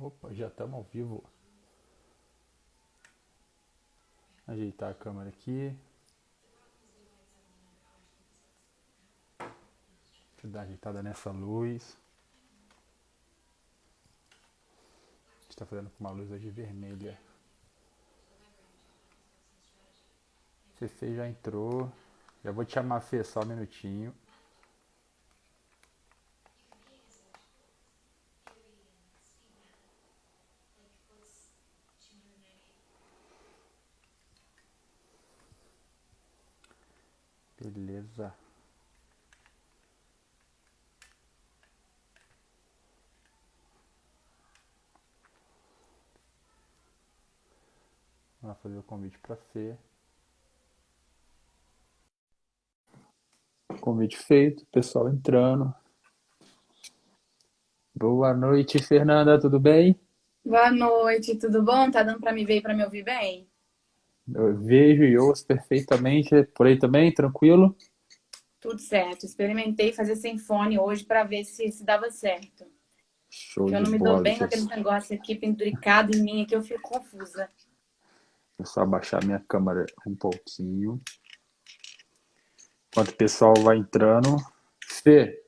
Opa, já estamos ao vivo. Ajeitar a câmera aqui. Deixa eu dar uma ajeitada nessa luz. A gente está fazendo com uma luz hoje vermelha. Fê já entrou. Já vou te chamar, Fê, só um minutinho. Beleza. Vamos lá fazer o convite para Fê. Convite feito, pessoal entrando. Boa noite, Fernanda, tudo bem? Boa noite, tudo bom? Tá dando pra me ver e pra me ouvir bem? Eu vejo e ouço perfeitamente. Por aí também, tranquilo? Tudo certo. Experimentei fazer sem fone hoje pra ver se dava certo. Show Que eu de não me dou bola. bem com aquele negócio aqui penduricado em mim, que eu fico confusa. Deixa eu só abaixar minha câmera um pouquinho. Enquanto o pessoal vai entrando. Fê,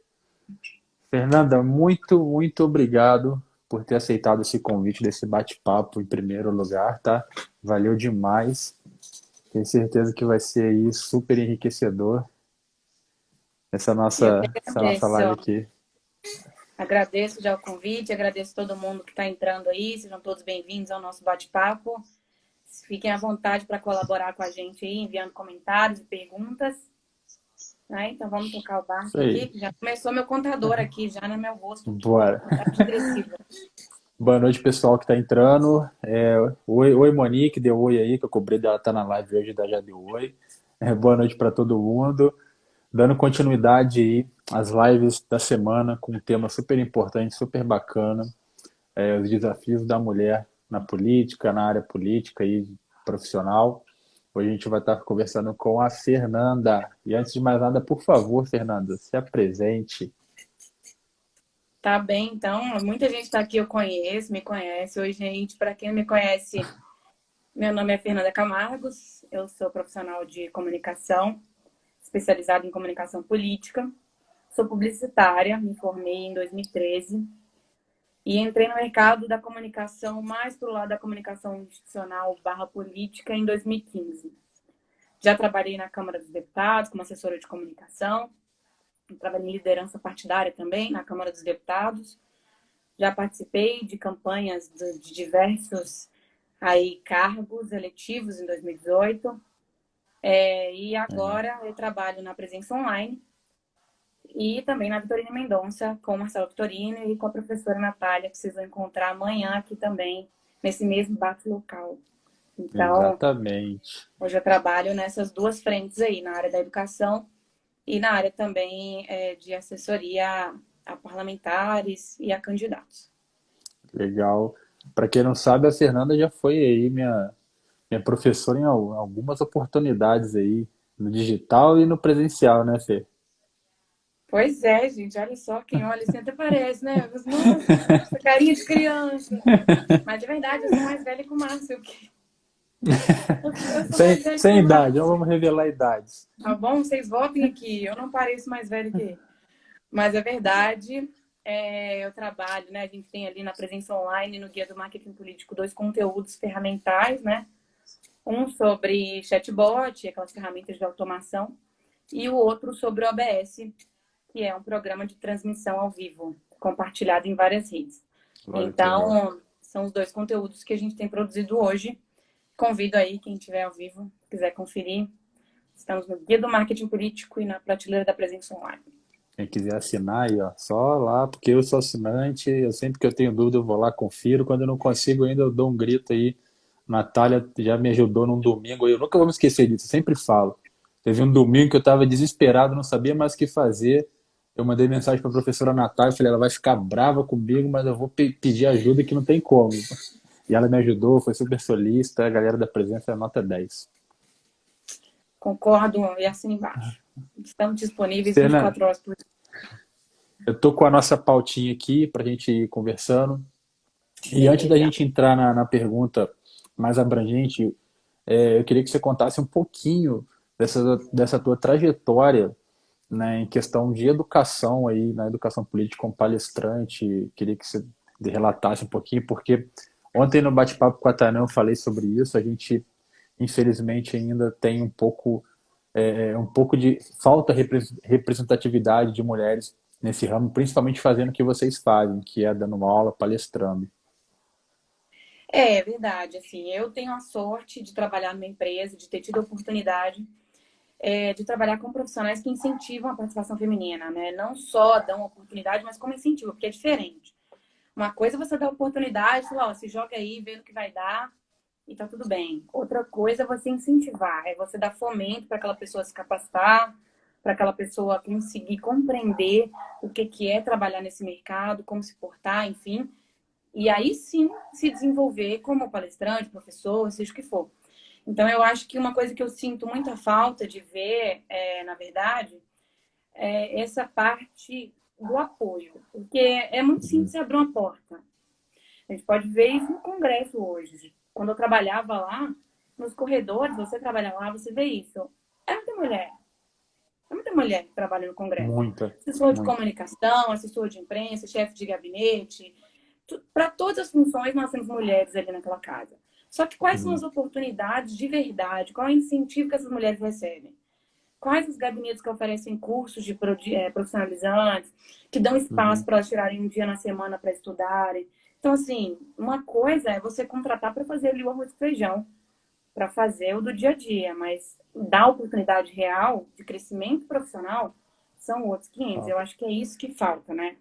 Fernanda, muito obrigado por ter aceitado esse convite desse bate-papo em primeiro lugar, tá? Valeu demais. Tenho certeza que vai ser aí super enriquecedor Eu que essa nossa agradeço. live aqui. Agradeço já o convite, agradeço todo mundo que está entrando aí. Sejam todos bem-vindos ao nosso bate-papo. Fiquem à vontade para colaborar com a gente aí, enviando comentários e perguntas. Né? Então vamos tocar o Isso barco aqui, aí. que já começou meu contador aqui, já no meu rosto aqui. Bora. Contagem regressiva. Boa noite, pessoal que está entrando. Oi, Monique, deu oi aí, que eu cobrei dela estar na live hoje, já deu oi. Boa noite para todo mundo. Dando continuidade aí às lives da semana com um tema super importante, super bacana, os desafios da mulher na política, na área política e profissional. Hoje a gente vai estar conversando com a Fernanda. E antes de mais nada, por favor, Fernanda, se apresente. Tá bem, então, muita gente está aqui, eu conheço, me conhece. Oi, gente, para quem não me conhece, meu nome é Fernanda Camargos, eu sou profissional de comunicação, especializada em comunicação política, sou publicitária, me formei em 2013 e entrei no mercado da comunicação mais para o lado da comunicação institucional barra política em 2015. Já trabalhei na Câmara dos Deputados como assessora de comunicação, trabalhei em liderança partidária também na Câmara dos Deputados. Já participei de campanhas de diversos aí, cargos eletivos em 2018. E agora eu trabalho na presença online e também na Vitorine Mendonça, com o Marcelo Vitorino e com a professora Natália, que vocês vão encontrar amanhã aqui também, nesse mesmo bate-local. Então, Exatamente. hoje eu trabalho nessas duas frentes aí, na área da educação e na área também de assessoria a parlamentares e a candidatos. Legal. Para quem não sabe, a Fernanda já foi aí minha professora em algumas oportunidades aí, no digital e no presencial, né, Fê? Pois é, gente, olha só, quem olha assim até parece, né? Mas, nossa, essa carinha de criança. Mas de verdade, eu sou mais velha que o Márcio. Eu sou mais velha que Sem o idade, não Márcio. vamos revelar idades. Tá bom? Vocês votem aqui. Eu não pareço mais velha que ele. Mas é verdade, eu trabalho, né? A gente tem ali na presença online, no Guia do Marketing Político, dois conteúdos ferramentais, né? Um sobre chatbot, aquelas ferramentas de automação, e o outro sobre o OBS, que é um programa de transmissão ao vivo, compartilhado em várias redes. Olha que legal. Então, são os dois conteúdos que a gente tem produzido hoje. Convido aí quem estiver ao vivo, quiser conferir. Estamos no Guia do Marketing Político e na prateleira da presença online. Quem quiser assinar aí, ó, só lá, porque eu sou assinante, eu sempre que eu tenho dúvida eu vou lá, confiro, quando eu não consigo ainda eu dou um grito aí. Natália já me ajudou num domingo, eu nunca vou me esquecer disso, eu sempre falo. Teve um domingo que eu estava desesperado, não sabia mais o que fazer. Eu mandei mensagem para a professora Natália, falei, ela vai ficar brava comigo, mas eu vou pedir ajuda que não tem como. E ela me ajudou, foi super solícita, a galera da presença é nota 10. Concordo e assino embaixo. Estamos disponíveis Fernanda, 24 horas por dia. eu tô com a nossa pautinha aqui para a gente ir conversando. E antes da Beleza. gente entrar na pergunta mais abrangente, eu queria que você contasse um pouquinho dessa tua trajetória, né, em questão de educação aí, na educação política como palestrante. Queria que você relatasse um pouquinho, porque ontem no bate-papo com a Tanã eu falei sobre isso. A gente, infelizmente, ainda tem um pouco de falta de representatividade de mulheres nesse ramo, principalmente fazendo o que vocês fazem, que é dando uma aula, palestrando. É verdade, assim, eu tenho a sorte de trabalhar numa empresa, de ter tido a oportunidade de trabalhar com profissionais que incentivam a participação feminina, né? Não só dão oportunidade, mas como incentivo, porque é diferente. Uma coisa é você dar oportunidade, falar, ó, se joga aí, vê no que vai dar e tá tudo bem. Outra coisa é você incentivar, é você dar fomento para aquela pessoa se capacitar, para aquela pessoa conseguir compreender o que é trabalhar nesse mercado, como se portar, enfim. E aí sim se desenvolver como palestrante, professor, seja o que for. Então, eu acho que uma coisa que eu sinto muita falta de ver, na verdade, é essa parte do apoio. Porque é muito Uhum. simples abrir uma porta. A gente pode ver isso no Congresso hoje. Quando eu trabalhava lá, nos corredores, você trabalha lá, você vê isso. É muita mulher. É muita mulher que trabalha no Congresso. Muita, Assessor de muita. comunicação, assessor de imprensa, chefe de gabinete. Para todas as funções, nós temos mulheres ali naquela casa. Só que quais são as Uhum. oportunidades de verdade? Qual é o incentivo que essas mulheres recebem? Quais os gabinetes que oferecem cursos de profissionalizantes, que dão espaço Uhum. para elas tirarem um dia na semana para estudarem? Então, assim, uma coisa é você contratar para fazer ali o arroz com feijão, para fazer o do dia a dia, mas dar oportunidade real de crescimento profissional são outros 500. Tá. Eu acho que é isso que falta, né?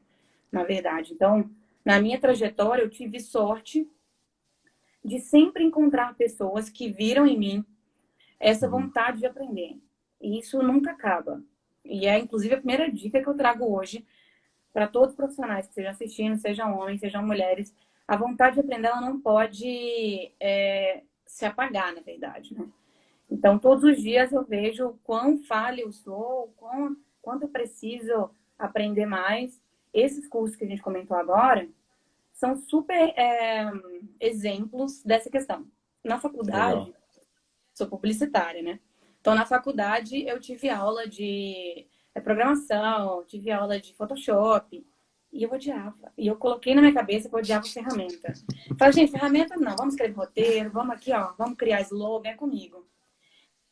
Na verdade. Então, na minha trajetória, eu tive sorte de sempre encontrar pessoas que viram em mim essa Uhum. vontade de aprender. E isso nunca acaba. E é, inclusive, a primeira dica que eu trago hoje para todos os profissionais que estejam assistindo, sejam homens, sejam mulheres. A vontade de aprender, ela não pode se apagar, na verdade, né? Então, todos os dias eu vejo o quão falha eu sou, quanto eu preciso aprender mais. Esses cursos que a gente comentou agora são super exemplos dessa questão. Na Legal. faculdade, sou publicitária, né? Então, na faculdade, eu tive aula de programação, tive aula de Photoshop, e eu odiava. E eu coloquei na minha cabeça que eu odiava ferramenta. Falei, gente, ferramenta não, vamos escrever roteiro, vamos aqui, ó, vamos criar slogan, é comigo.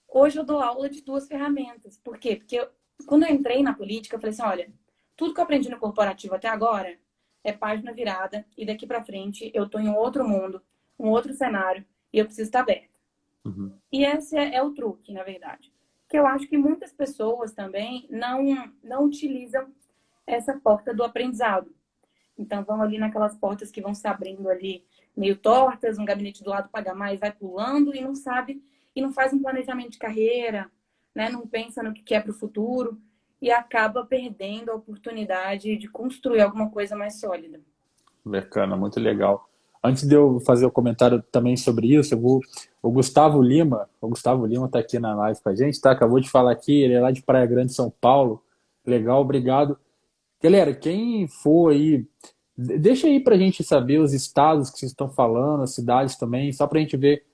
Hoje eu dou aula de duas ferramentas. Por quê? Porque quando eu entrei na política, eu falei assim, olha, tudo que eu aprendi no corporativo até agora é página virada, e daqui para frente eu estou em um outro mundo, um outro cenário, e eu preciso estar aberta. Uhum. E esse é o truque, na verdade. Que eu acho que muitas pessoas também não utilizam essa porta do aprendizado. Então vão ali naquelas portas que vão se abrindo ali meio tortas, um gabinete do lado paga mais, vai pulando e não sabe, e não faz um planejamento de carreira, né? Não pensa no que quer para o futuro e acaba perdendo a oportunidade de construir alguma coisa mais sólida. Bacana, muito legal. Antes de eu fazer o comentário também sobre isso, o Gustavo Lima está aqui na live com a gente, tá? Acabou de falar aqui, ele é lá de Praia Grande, São Paulo. Legal, obrigado. Galera, quem for aí, deixa aí pra gente saber os estados que vocês estão falando, as cidades também, só pra gente ver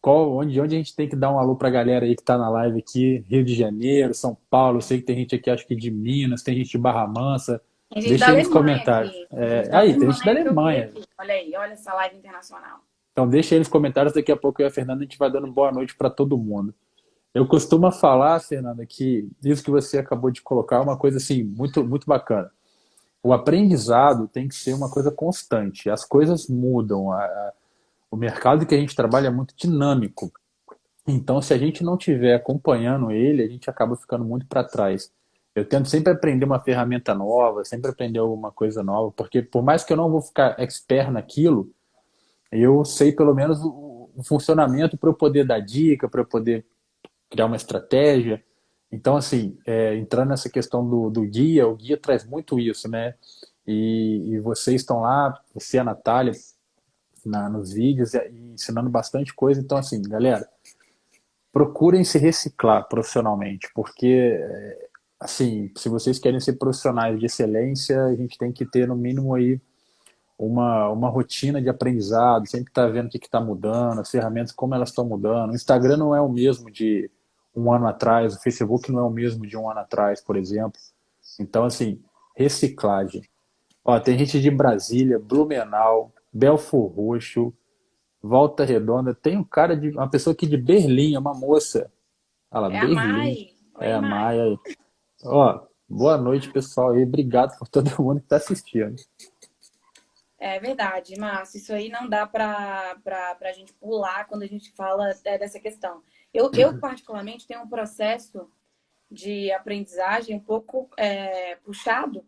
onde a gente tem que dar um alô pra galera aí que tá na live aqui, Rio de Janeiro, São Paulo, eu sei que tem gente aqui, acho que de Minas, tem gente de Barra Mansa, Tem gente da deixa aí nos Alemanha comentários. aqui. Tem gente da Aí, tem gente da Alemanha que eu vi Alemanha. aqui. Olha aí, olha essa live internacional. Então deixa aí nos comentários, daqui a pouco eu e a Fernanda a gente vai dando boa noite para todo mundo. Eu costumo falar, Fernanda, que isso que você acabou de colocar é uma coisa assim muito muito bacana. O aprendizado tem que ser uma coisa constante. As coisas mudam. O mercado que a gente trabalha é muito dinâmico. Então, se a gente não estiver acompanhando ele, a gente acaba ficando muito para trás. Eu tento sempre aprender uma ferramenta nova, sempre aprender alguma coisa nova, porque por mais que eu não vou ficar expert naquilo, eu sei pelo menos o funcionamento para eu poder dar dica, para eu poder criar uma estratégia. Então, assim, entrando nessa questão do guia, o guia traz muito isso, né? E vocês estão lá, você e a Natália, nos vídeos, e ensinando bastante coisa. Então, assim, galera, procurem se reciclar profissionalmente, porque, assim, se vocês querem ser profissionais de excelência, a gente tem que ter, no mínimo, aí uma rotina de aprendizado, sempre está vendo o que está mudando, as ferramentas, como elas estão mudando. O Instagram não é o mesmo de um ano atrás, o Facebook não é o mesmo de um ano atrás, por exemplo. Então, assim, reciclagem. Ó, tem gente de Brasília, Blumenau, Belford Roxo, Volta Redonda. Tem um cara de uma pessoa aqui de Berlim, é uma moça. Olha lá, É a Berlim. Mai. É Oi, a Mai. Maia aí. Ó, boa noite, pessoal aí. Obrigado por todo mundo que está assistindo. É verdade, Márcio. Isso aí não dá para a gente pular quando a gente fala dessa questão. Eu, particularmente, tenho um processo de aprendizagem um pouco puxado,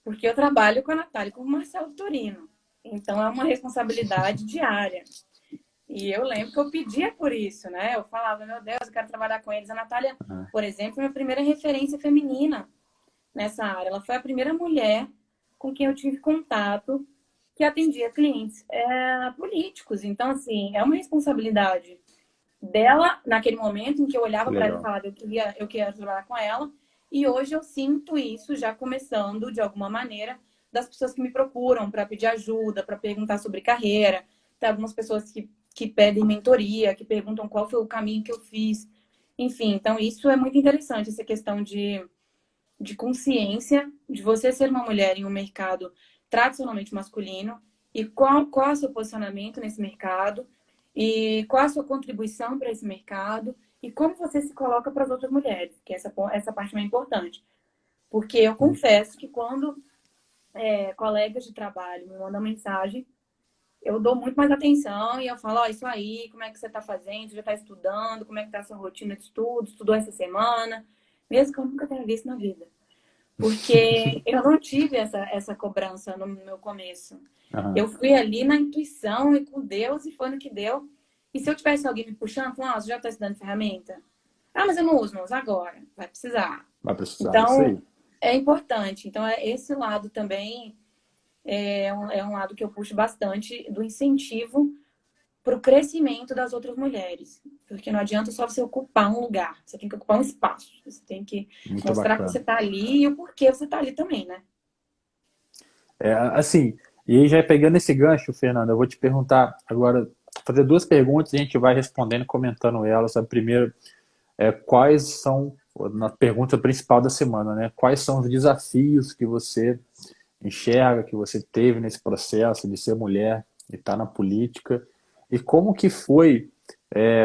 porque eu trabalho com a Natália e com o Marcelo Torino. Então, é uma responsabilidade diária. E eu lembro que eu pedia por isso, né? Eu falava, meu Deus, eu quero trabalhar com eles. A Natália, por exemplo, é a minha primeira referência feminina nessa área. Ela foi a primeira mulher com quem eu tive contato que atendia clientes políticos. Então, assim, é uma responsabilidade dela naquele momento em que eu olhava para ela e Legal. falava, eu queria trabalhar com ela. E hoje eu sinto isso já começando, de alguma maneira, das pessoas que me procuram para pedir ajuda, para perguntar sobre carreira. Tem algumas pessoas que pedem mentoria, que perguntam qual foi o caminho que eu fiz. Enfim, então isso é muito interessante, essa questão de consciência de você ser uma mulher em um mercado tradicionalmente masculino e qual é o seu posicionamento nesse mercado e qual é a sua contribuição para esse mercado e como você se coloca para as outras mulheres, que essa parte é importante. Porque eu confesso que quando colegas de trabalho me mandam mensagem, eu dou muito mais atenção e eu falo, ó, isso aí, como é que você está fazendo? Você já está estudando? Como é que está a sua rotina de estudo? Estudou essa semana? Mesmo que eu nunca tenha visto na vida. Porque eu não tive essa cobrança no meu começo. Aham. Eu fui ali na intuição e com Deus e foi no que deu. E se eu tivesse alguém me puxando, falando, você já está estudando ferramenta? Ah, mas eu não uso agora. Vai precisar. Vai precisar, isso Então, aí. é importante. Então, esse lado também é um lado que eu puxo bastante do incentivo para o crescimento das outras mulheres. Porque não adianta só você ocupar um lugar, você tem que ocupar um espaço. Você tem que Muito mostrar que você bacana. está ali e o porquê você está ali também, né? É, assim, e aí já pegando esse gancho, Fernando, eu vou te perguntar agora, fazer duas perguntas e a gente vai respondendo, comentando elas. A primeira é quais são, na pergunta principal da semana, né? Quais são os desafios que você enxerga, que você teve nesse processo de ser mulher e estar na política? E como que foi,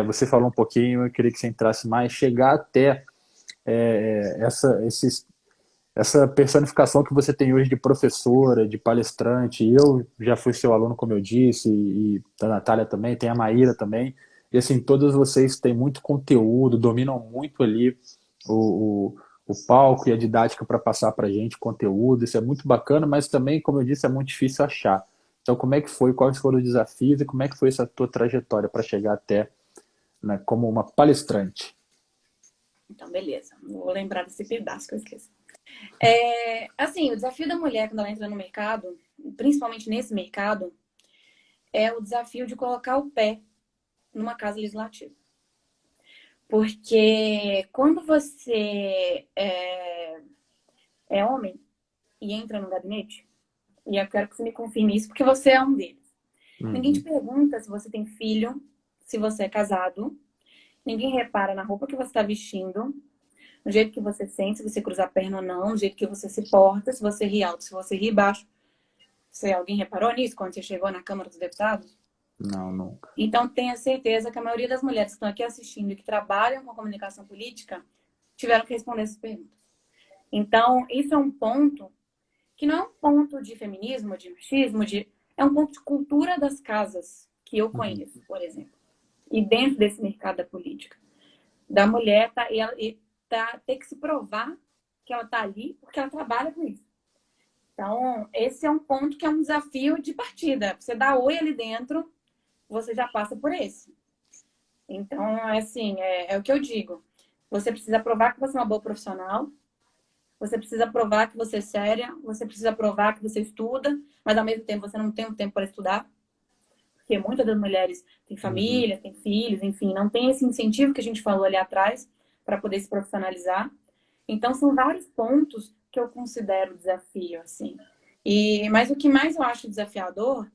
você falou um pouquinho, eu queria que você entrasse mais, chegar até essa personificação que você tem hoje de professora, de palestrante. Eu já fui seu aluno, como eu disse, e a Natália também, tem a Maíra também. E assim, todos vocês têm muito conteúdo, dominam muito ali o, o palco e a didática para passar para a gente conteúdo. Isso é muito bacana, mas também, como eu disse, é muito difícil achar. Então, como é que foi? Quais foram os desafios e como é que foi essa tua trajetória para chegar até, né, como uma palestrante? Então, beleza. Vou lembrar desse pedaço que eu esqueci. Assim, o desafio da mulher quando ela entra no mercado, principalmente nesse mercado, é o desafio de colocar o pé numa casa legislativa. Porque quando você é homem e entra no gabinete, e eu quero que você me confirme isso, porque você é um deles. Ninguém te Uhum. pergunta se você tem filho, se você é casado. Ninguém repara na roupa que você está vestindo, no jeito que você sente, se você cruzar a perna ou não, no jeito que você se porta, se você ri alto, se você ri baixo. Se alguém reparou nisso quando você chegou na Câmara dos Deputados? Não, nunca. Então, tenha certeza que a maioria das mulheres que estão aqui assistindo e que trabalham com comunicação política tiveram que responder essas perguntas. Então, isso é um ponto que não é um ponto de feminismo, de machismo, é um ponto de cultura das casas que eu Uhum. conheço, por exemplo. E dentro desse mercado da política. Da mulher ter que se provar que ela está ali porque ela trabalha com isso. Então, esse é um ponto que é um desafio de partida. Você dá oi ali dentro, você já passa por esse. Então, assim, é o que eu digo. Você precisa provar que você é uma boa profissional, você precisa provar que você é séria, você precisa provar que você estuda, mas ao mesmo tempo você não tem um tempo para estudar, porque muitas das mulheres têm Uhum. família, têm filhos, enfim, não tem esse incentivo que a gente falou ali atrás para poder se profissionalizar. Então, são vários pontos que eu considero desafio, assim. Mas o que mais eu acho desafiador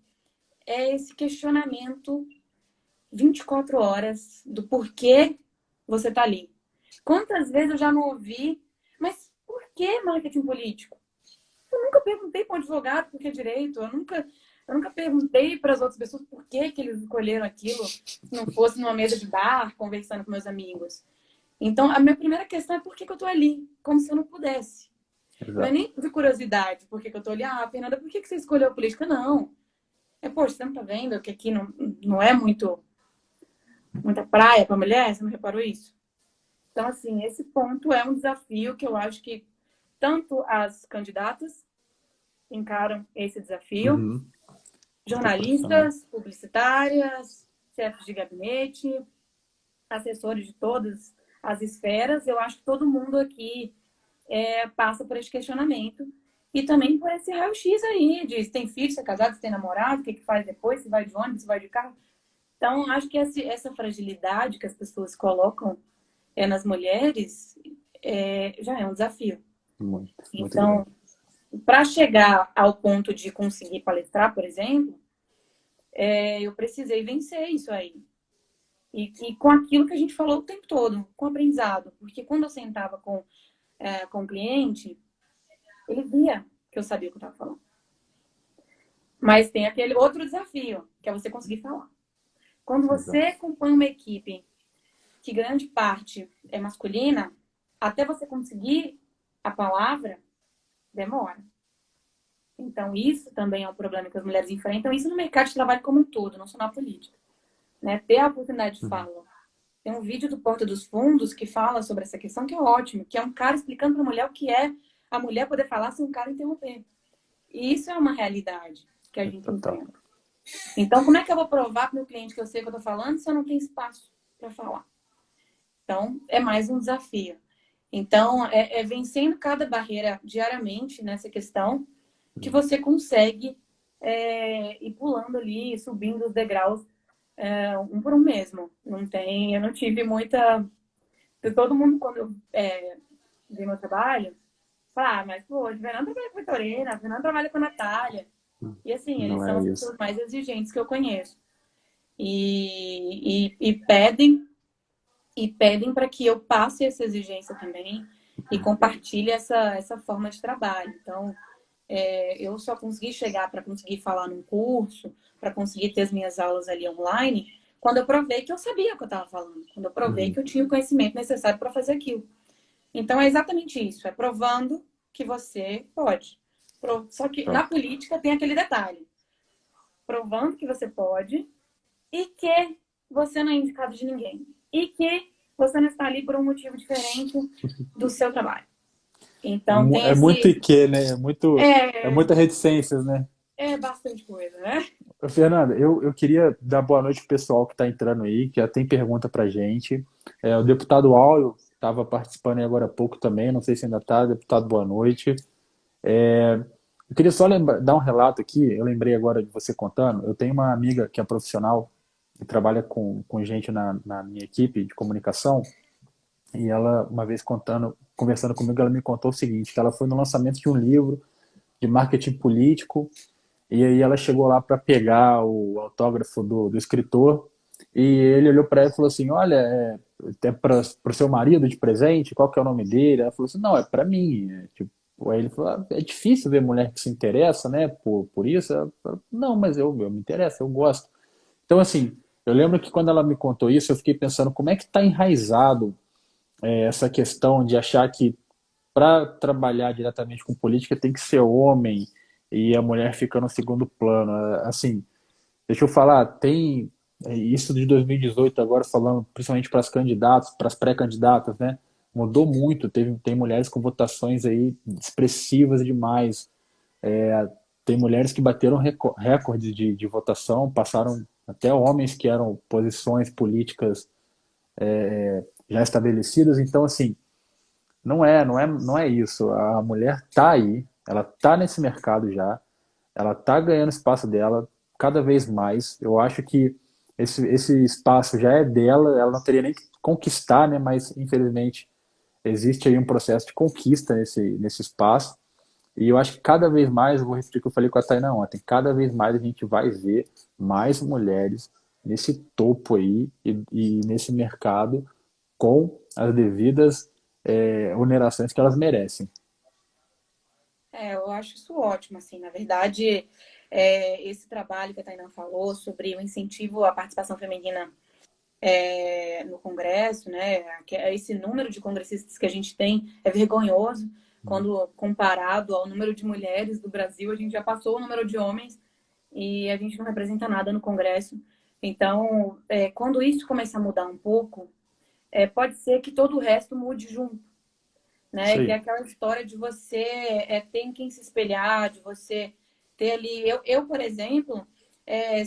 é esse questionamento 24 horas do porquê você está ali. Quantas vezes eu já não ouvi, mas por que marketing político? Eu nunca perguntei para um advogado por que direito, eu nunca perguntei para as outras pessoas por que eles escolheram aquilo, se não fosse numa mesa de bar, conversando com meus amigos. Então, a minha primeira questão é por que eu estou ali, como se eu não pudesse. Não é Exato. nem de curiosidade, por que eu estou ali, Fernanda, por que você escolheu a política? Não. Poxa, você não está vendo que aqui não é muita praia para mulher? Você não reparou isso? Então, assim, esse ponto é um desafio que eu acho que tanto as candidatas encaram esse desafio, Uhum. Quanto profissional. jornalistas, publicitárias, chefes de gabinete, assessores de todas as esferas, eu acho que todo mundo aqui passa por esse questionamento e também por esse raio-x aí, de se tem filho, se é casado, se tem namorado, o que faz depois, se vai de ônibus, se vai de carro. Então, acho que essa fragilidade que as pessoas colocam nas mulheres já é um desafio. Muito, muito Então, grande. para chegar ao ponto de conseguir palestrar, por exemplo, eu precisei vencer isso aí. E com aquilo que a gente falou o tempo todo, com o aprendizado. Porque quando eu sentava com o cliente, ele via que eu sabia o que eu estava falando. Mas tem aquele outro desafio, que é você conseguir falar. Quando você Exato. compõe uma equipe que grande parte é masculina, até você conseguir a palavra, demora. Então, isso também é um problema que as mulheres enfrentam, isso no mercado de trabalho como um todo, não só na política. Né? Ter a oportunidade de Uhum. fala. Tem um vídeo do Porta dos Fundos que fala sobre essa questão, que é ótimo, que é um cara explicando para a mulher o que é a mulher poder falar sem um cara interromper. E isso é uma realidade que a gente Total. enfrenta. Então, como é que eu vou provar para o meu cliente que eu sei o que eu estou falando se eu não tenho espaço para falar? Então, é mais um desafio. Então, vencendo cada barreira diariamente nessa questão que você consegue ir pulando ali, subindo os degraus um por um mesmo. Eu não tive muita. Todo mundo, quando eu vi meu trabalho, fala, mas pô, a Fernanda trabalha com a Vitorina, a Fernanda trabalha com a Natália. E assim, eles Não são é as isso. pessoas mais exigentes que eu conheço. E pedem para que eu passe essa exigência também e compartilhe essa forma de trabalho. Então, eu só consegui chegar para conseguir falar num curso, para conseguir ter as minhas aulas ali online, quando eu provei que eu sabia o que eu estava falando, quando eu provei Uhum. que eu tinha o conhecimento necessário para fazer aquilo. Então, é exatamente isso, é provando que você pode. Só que na Top. política tem aquele detalhe, provando que você pode e que você não é indicado de ninguém. E que você não está ali por um motivo diferente do seu trabalho. Então, tem É muito esse... IQ, né? É É, muita reticências, né? é bastante coisa, né? Fernanda, eu queria dar boa noite pro pessoal que está entrando aí, que já tem pergunta pra gente. O deputado Áureo estava participando aí agora há pouco também, não sei se ainda está. Deputado, boa noite. Eu queria só dar um relato aqui, eu lembrei agora de você contando. Eu tenho uma amiga que é profissional, que trabalha com gente na minha equipe de comunicação, e ela, uma vez conversando comigo, ela me contou o seguinte, que ela foi no lançamento de um livro de marketing político, e aí ela chegou lá para pegar o autógrafo do escritor, e ele olhou para ela e falou assim, olha, é para o seu marido de presente, qual que é o nome dele? Ela falou assim, não, é para mim. Tipo, aí ele falou, é difícil ver mulher que se interessa, né, por isso. Ela falou, não, mas eu me interesso, eu gosto. Então, assim, eu lembro que quando ela me contou isso, eu fiquei pensando como é que está enraizado essa questão de achar que para trabalhar diretamente com política tem que ser homem e a mulher fica no segundo plano. Assim, deixa eu falar, tem isso de 2018 agora falando principalmente para as candidatas, para as pré-candidatas, né? Mudou muito, tem mulheres com votações aí expressivas demais. Tem mulheres que bateram recordes de votação, passaram até homens que eram posições políticas já estabelecidas. Então, assim, não é isso. A mulher tá aí, ela tá nesse mercado já, ela tá ganhando espaço dela cada vez mais. Eu acho que esse espaço já é dela, ela não teria nem que conquistar, né? Mas infelizmente existe aí um processo de conquista nesse espaço. E eu acho que cada vez mais, eu vou repetir o que eu falei com a Tainá ontem, cada vez mais a gente vai ver mais mulheres nesse topo aí e nesse mercado com as devidas onerações que elas merecem. Eu acho isso ótimo, assim, na verdade, esse trabalho que a Tainá falou sobre o incentivo à participação feminina no Congresso, né? Esse número de congressistas que a gente tem é vergonhoso quando comparado ao número de mulheres do Brasil, a gente já passou o número de homens e a gente não representa nada no Congresso. Então, quando isso começar a mudar um pouco, pode ser que todo o resto mude junto, Isso né? Que é aí. aquela história de você ter em quem se espelhar, de você ter ali. Por exemplo,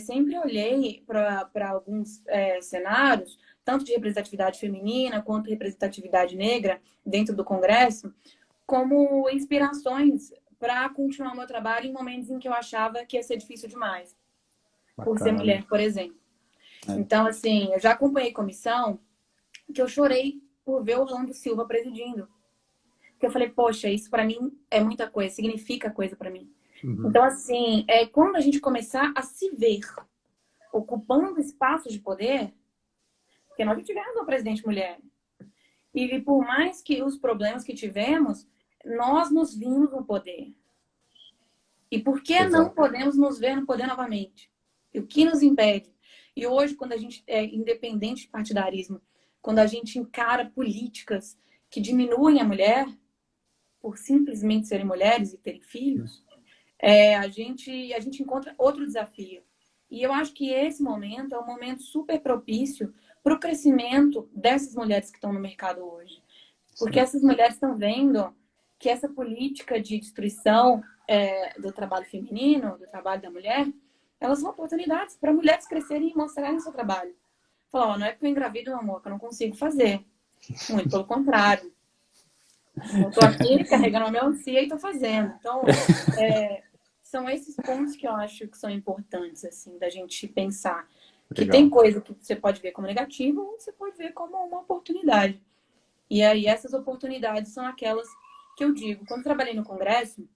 sempre olhei para alguns cenários, tanto de representatividade feminina quanto representatividade negra dentro do Congresso, como inspirações para continuar o meu trabalho em momentos em que eu achava que ia ser difícil demais, por ser Bacana, né? mulher, por exemplo. É, Então, assim, eu já acompanhei comissão que eu chorei por ver o Orlando Silva presidindo. Porque eu falei, poxa, isso para mim é muita coisa, significa coisa para mim. uhum. Então, assim, quando a gente começar a se ver ocupando espaços de poder, porque nós tivemos uma presidente mulher, e por mais que os problemas que tivemos, nós nos vimos no poder. E por que não Exato. podemos nos ver no poder novamente? E o que nos impede? E hoje, quando a gente é independente de partidarismo, quando a gente encara políticas que diminuem a mulher por simplesmente serem mulheres e terem filhos, a gente encontra outro desafio. E eu acho que esse momento é um momento super propício para o crescimento dessas mulheres que estão no mercado hoje. Porque Sim. essas mulheres estão vendo que essa política de destruição do trabalho feminino, do trabalho da mulher, elas são oportunidades para mulheres crescerem e mostrarem seu trabalho. Falar, não é porque eu engravido, meu amor, que eu não consigo fazer. Muito pelo contrário. Eu estou aqui carregando a melancia e estou fazendo. Então, são esses pontos que eu acho que são importantes, assim, da gente pensar. Que tem Legal. coisa que você pode ver como negativa ou você pode ver como uma oportunidade. E aí, essas oportunidades são aquelas que eu digo. Quando eu trabalhei no Congresso,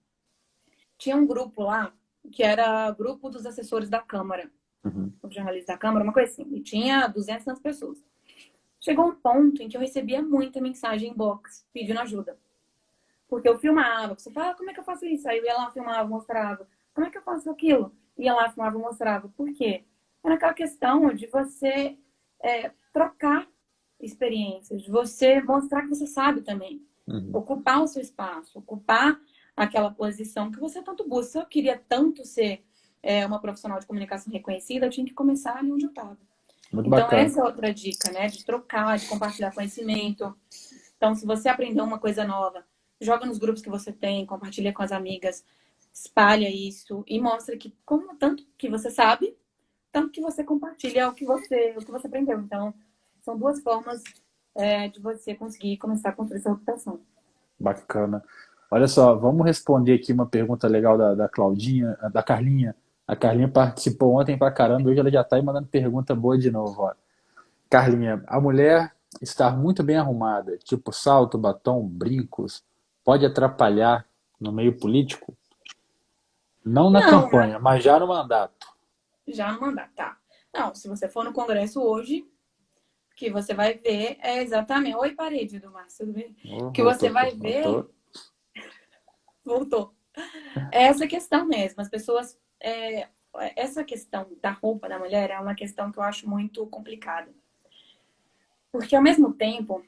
tinha um grupo lá, que era grupo dos assessores da Câmara, Uhum. os jornalistas da Câmara, uma coisa assim. E tinha 200 pessoas. Chegou um ponto em que eu recebia muita mensagem em box pedindo ajuda. Porque eu filmava, você fala, como é que eu faço isso? Aí eu ia lá, filmava, mostrava. Como é que eu faço aquilo? Ia lá, filmava, mostrava. Por quê? Era aquela questão de você trocar experiências, de você mostrar que você sabe também. Uhum. Ocupar o seu espaço, ocupar aquela posição que você tanto busca. Se eu queria tanto ser uma profissional de comunicação reconhecida, eu tinha que começar ali onde eu estava. Muito Então, bacana. essa é outra dica, né? De trocar, de compartilhar conhecimento. Então, se você aprendeu uma coisa nova, joga nos grupos que você tem, compartilha com as amigas, espalha isso e mostra que como tanto que você sabe, tanto que você compartilha o que você aprendeu. Então, são duas formas de você conseguir começar a construir sua reputação. Bacana. Olha só, vamos responder aqui uma pergunta legal da Claudinha, da Carlinha. A Carlinha participou ontem pra caramba, hoje ela já tá aí mandando pergunta boa de novo, ó. Carlinha, a mulher estar muito bem arrumada, tipo salto, batom, brincos, pode atrapalhar no meio político? Não na Não, campanha, mas já no mandato. já no mandato, tá. Não, se você for no Congresso hoje, o que você vai ver é exatamente. Oi, parede do Márcio, tudo bem? Oh, O que você voltou, vai ver, voltou. voltou. É essa questão mesmo. As pessoas. Essa questão da roupa da mulher é uma questão que eu acho muito complicada. Porque, ao mesmo tempo,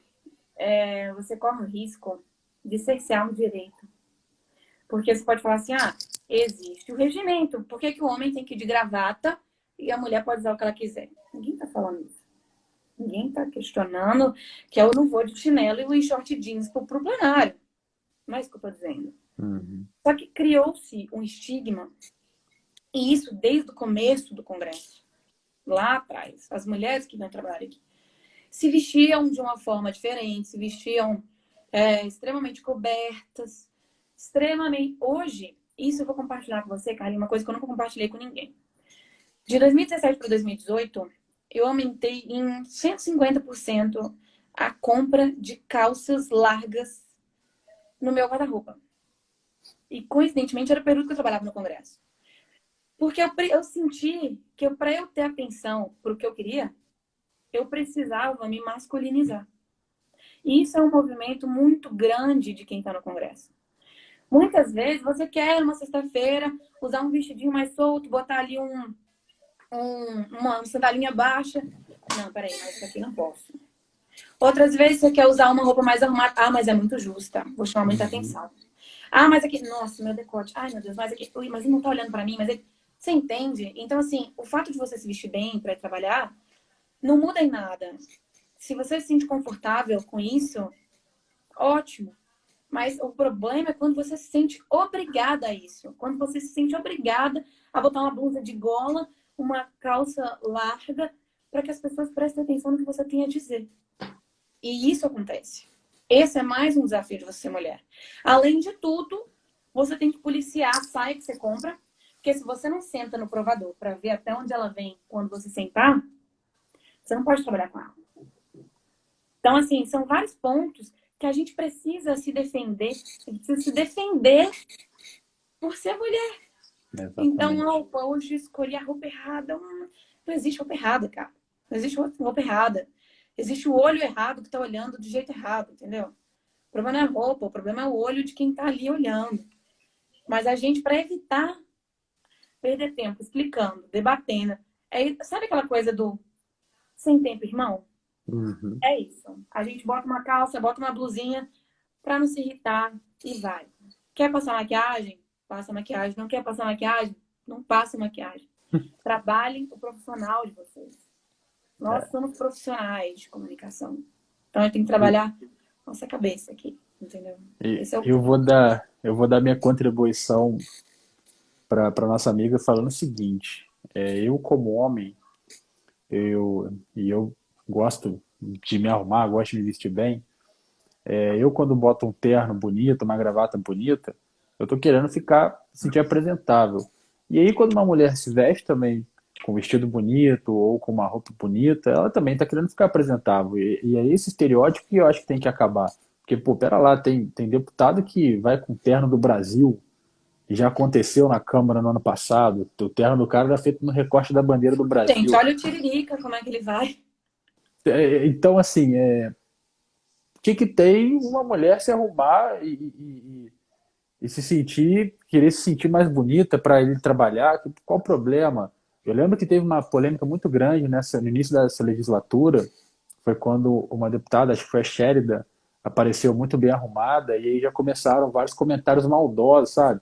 você corre o risco de cercear um direito. Porque você pode falar assim: existe o regimento. Por que, que o homem tem que ir de gravata e a mulher pode usar o que ela quiser? Ninguém está falando isso. Ninguém está questionando que eu não vou de chinelo e short jeans para o plenário. Não é isso que eu estou dizendo. Uhum. Só que criou-se um estigma, e isso desde o começo do Congresso, lá atrás. As mulheres que vêm trabalhar aqui se vestiam de uma forma diferente, se vestiam extremamente cobertas, extremamente. Hoje, isso eu vou compartilhar com você, Carlinhos, uma coisa que eu nunca compartilhei com ninguém. De 2017 para 2018, eu aumentei em 150% a compra de calças largas no meu guarda-roupa. E, coincidentemente, era o período que eu trabalhava no Congresso. Porque eu senti que para eu ter atenção para o que eu queria, eu precisava me masculinizar. E isso é um movimento muito grande de quem está no Congresso. Muitas vezes você quer, numa sexta-feira, usar um vestidinho mais solto, botar ali uma sandalinha baixa. Não, peraí, mas isso aqui não posso. Outras vezes você quer usar uma roupa mais arrumada. Ah, mas é muito justa. Vou chamar muita atenção. Ah, mas aqui... Nossa, meu decote. Ai, meu Deus, mas aqui... Ui, mas ele não tá olhando pra mim, mas ele... Você entende? Então, assim, o fato de você se vestir bem para ir trabalhar não muda em nada. Se você se sente confortável com isso, ótimo. Mas o problema é quando você se sente obrigada a isso. Quando você se sente obrigada a botar uma blusa de gola, uma calça larga, para que as pessoas prestem atenção no que você tem a dizer. E isso acontece. Esse é mais um desafio de você ser mulher. Além de tudo, você tem que policiar a saia que você compra, porque se você não senta no provador para ver até onde ela vem quando você sentar, você não pode trabalhar com ela. Então, assim, são vários pontos que a gente precisa se defender. A gente precisa se defender por ser mulher. Então, Exatamente. hoje escolhi a roupa errada. Não existe roupa errada, cara. Não existe roupa errada. Existe o olho errado que tá olhando do jeito errado, entendeu? O problema não é a roupa, o problema é o olho de quem tá ali olhando. Mas a gente, para evitar perder tempo explicando, debatendo, sabe aquela coisa do sem tempo, irmão? Uhum. É isso. A gente bota uma calça, bota uma blusinha pra não se irritar e vai. Quer passar maquiagem? Passa maquiagem. Não quer passar maquiagem? Não passa maquiagem. Trabalhem o profissional de vocês. Nós É. somos profissionais de comunicação. Então, a gente tem que E, trabalhar nossa cabeça aqui, entendeu? e Esse é o eu ponto. eu vou dar minha contribuição para nossa amiga falando o seguinte: eu como homem, eu gosto de me arrumar, gosto de me vestir bem. Eu quando boto um terno bonito, uma gravata bonita, eu tô querendo ficar, sentir apresentável. E aí quando uma mulher se veste também com um vestido bonito ou com uma roupa bonita, ela também tá querendo ficar apresentável. E é esse estereótipo que eu acho que tem que acabar. Porque, pô, pera lá, tem deputado que vai com terno do Brasil, e já aconteceu na Câmara no ano passado. O terno do cara era feito no recorte da bandeira do Gente, Brasil. olha o Tiririca, como é que ele vai. Então, assim, o que que tem uma mulher se arrumar e se sentir, querer se sentir mais bonita para ir trabalhar? Qual o problema? Eu lembro que teve uma polêmica muito grande no início dessa legislatura, foi quando uma deputada, acho que foi a Shérida, apareceu muito bem arrumada e aí já começaram vários comentários maldosos, sabe?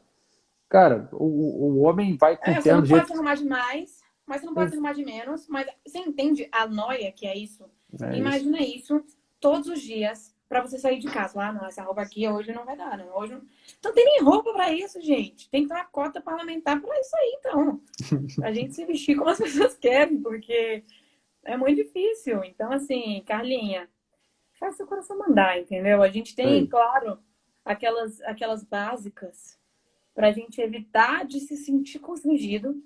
Cara, o homem vai com É, você terno não do pode jeito. se arrumar demais, mas você não pode se arrumar de menos. Mas você entende a noia que é isso? É isso. Imagina isso todos os dias para você sair de casa. Ah, não, essa roupa aqui hoje não vai dar, não. Hoje não... Então tem nem roupa para isso, gente. Tem que ter uma cota parlamentar para isso aí, então. A gente se vestir como as pessoas querem, porque é muito difícil. Então, assim, Carlinha, faz seu coração mandar, entendeu? A gente Isso tem, aí. claro, aquelas básicas para a gente evitar de se sentir constrangido.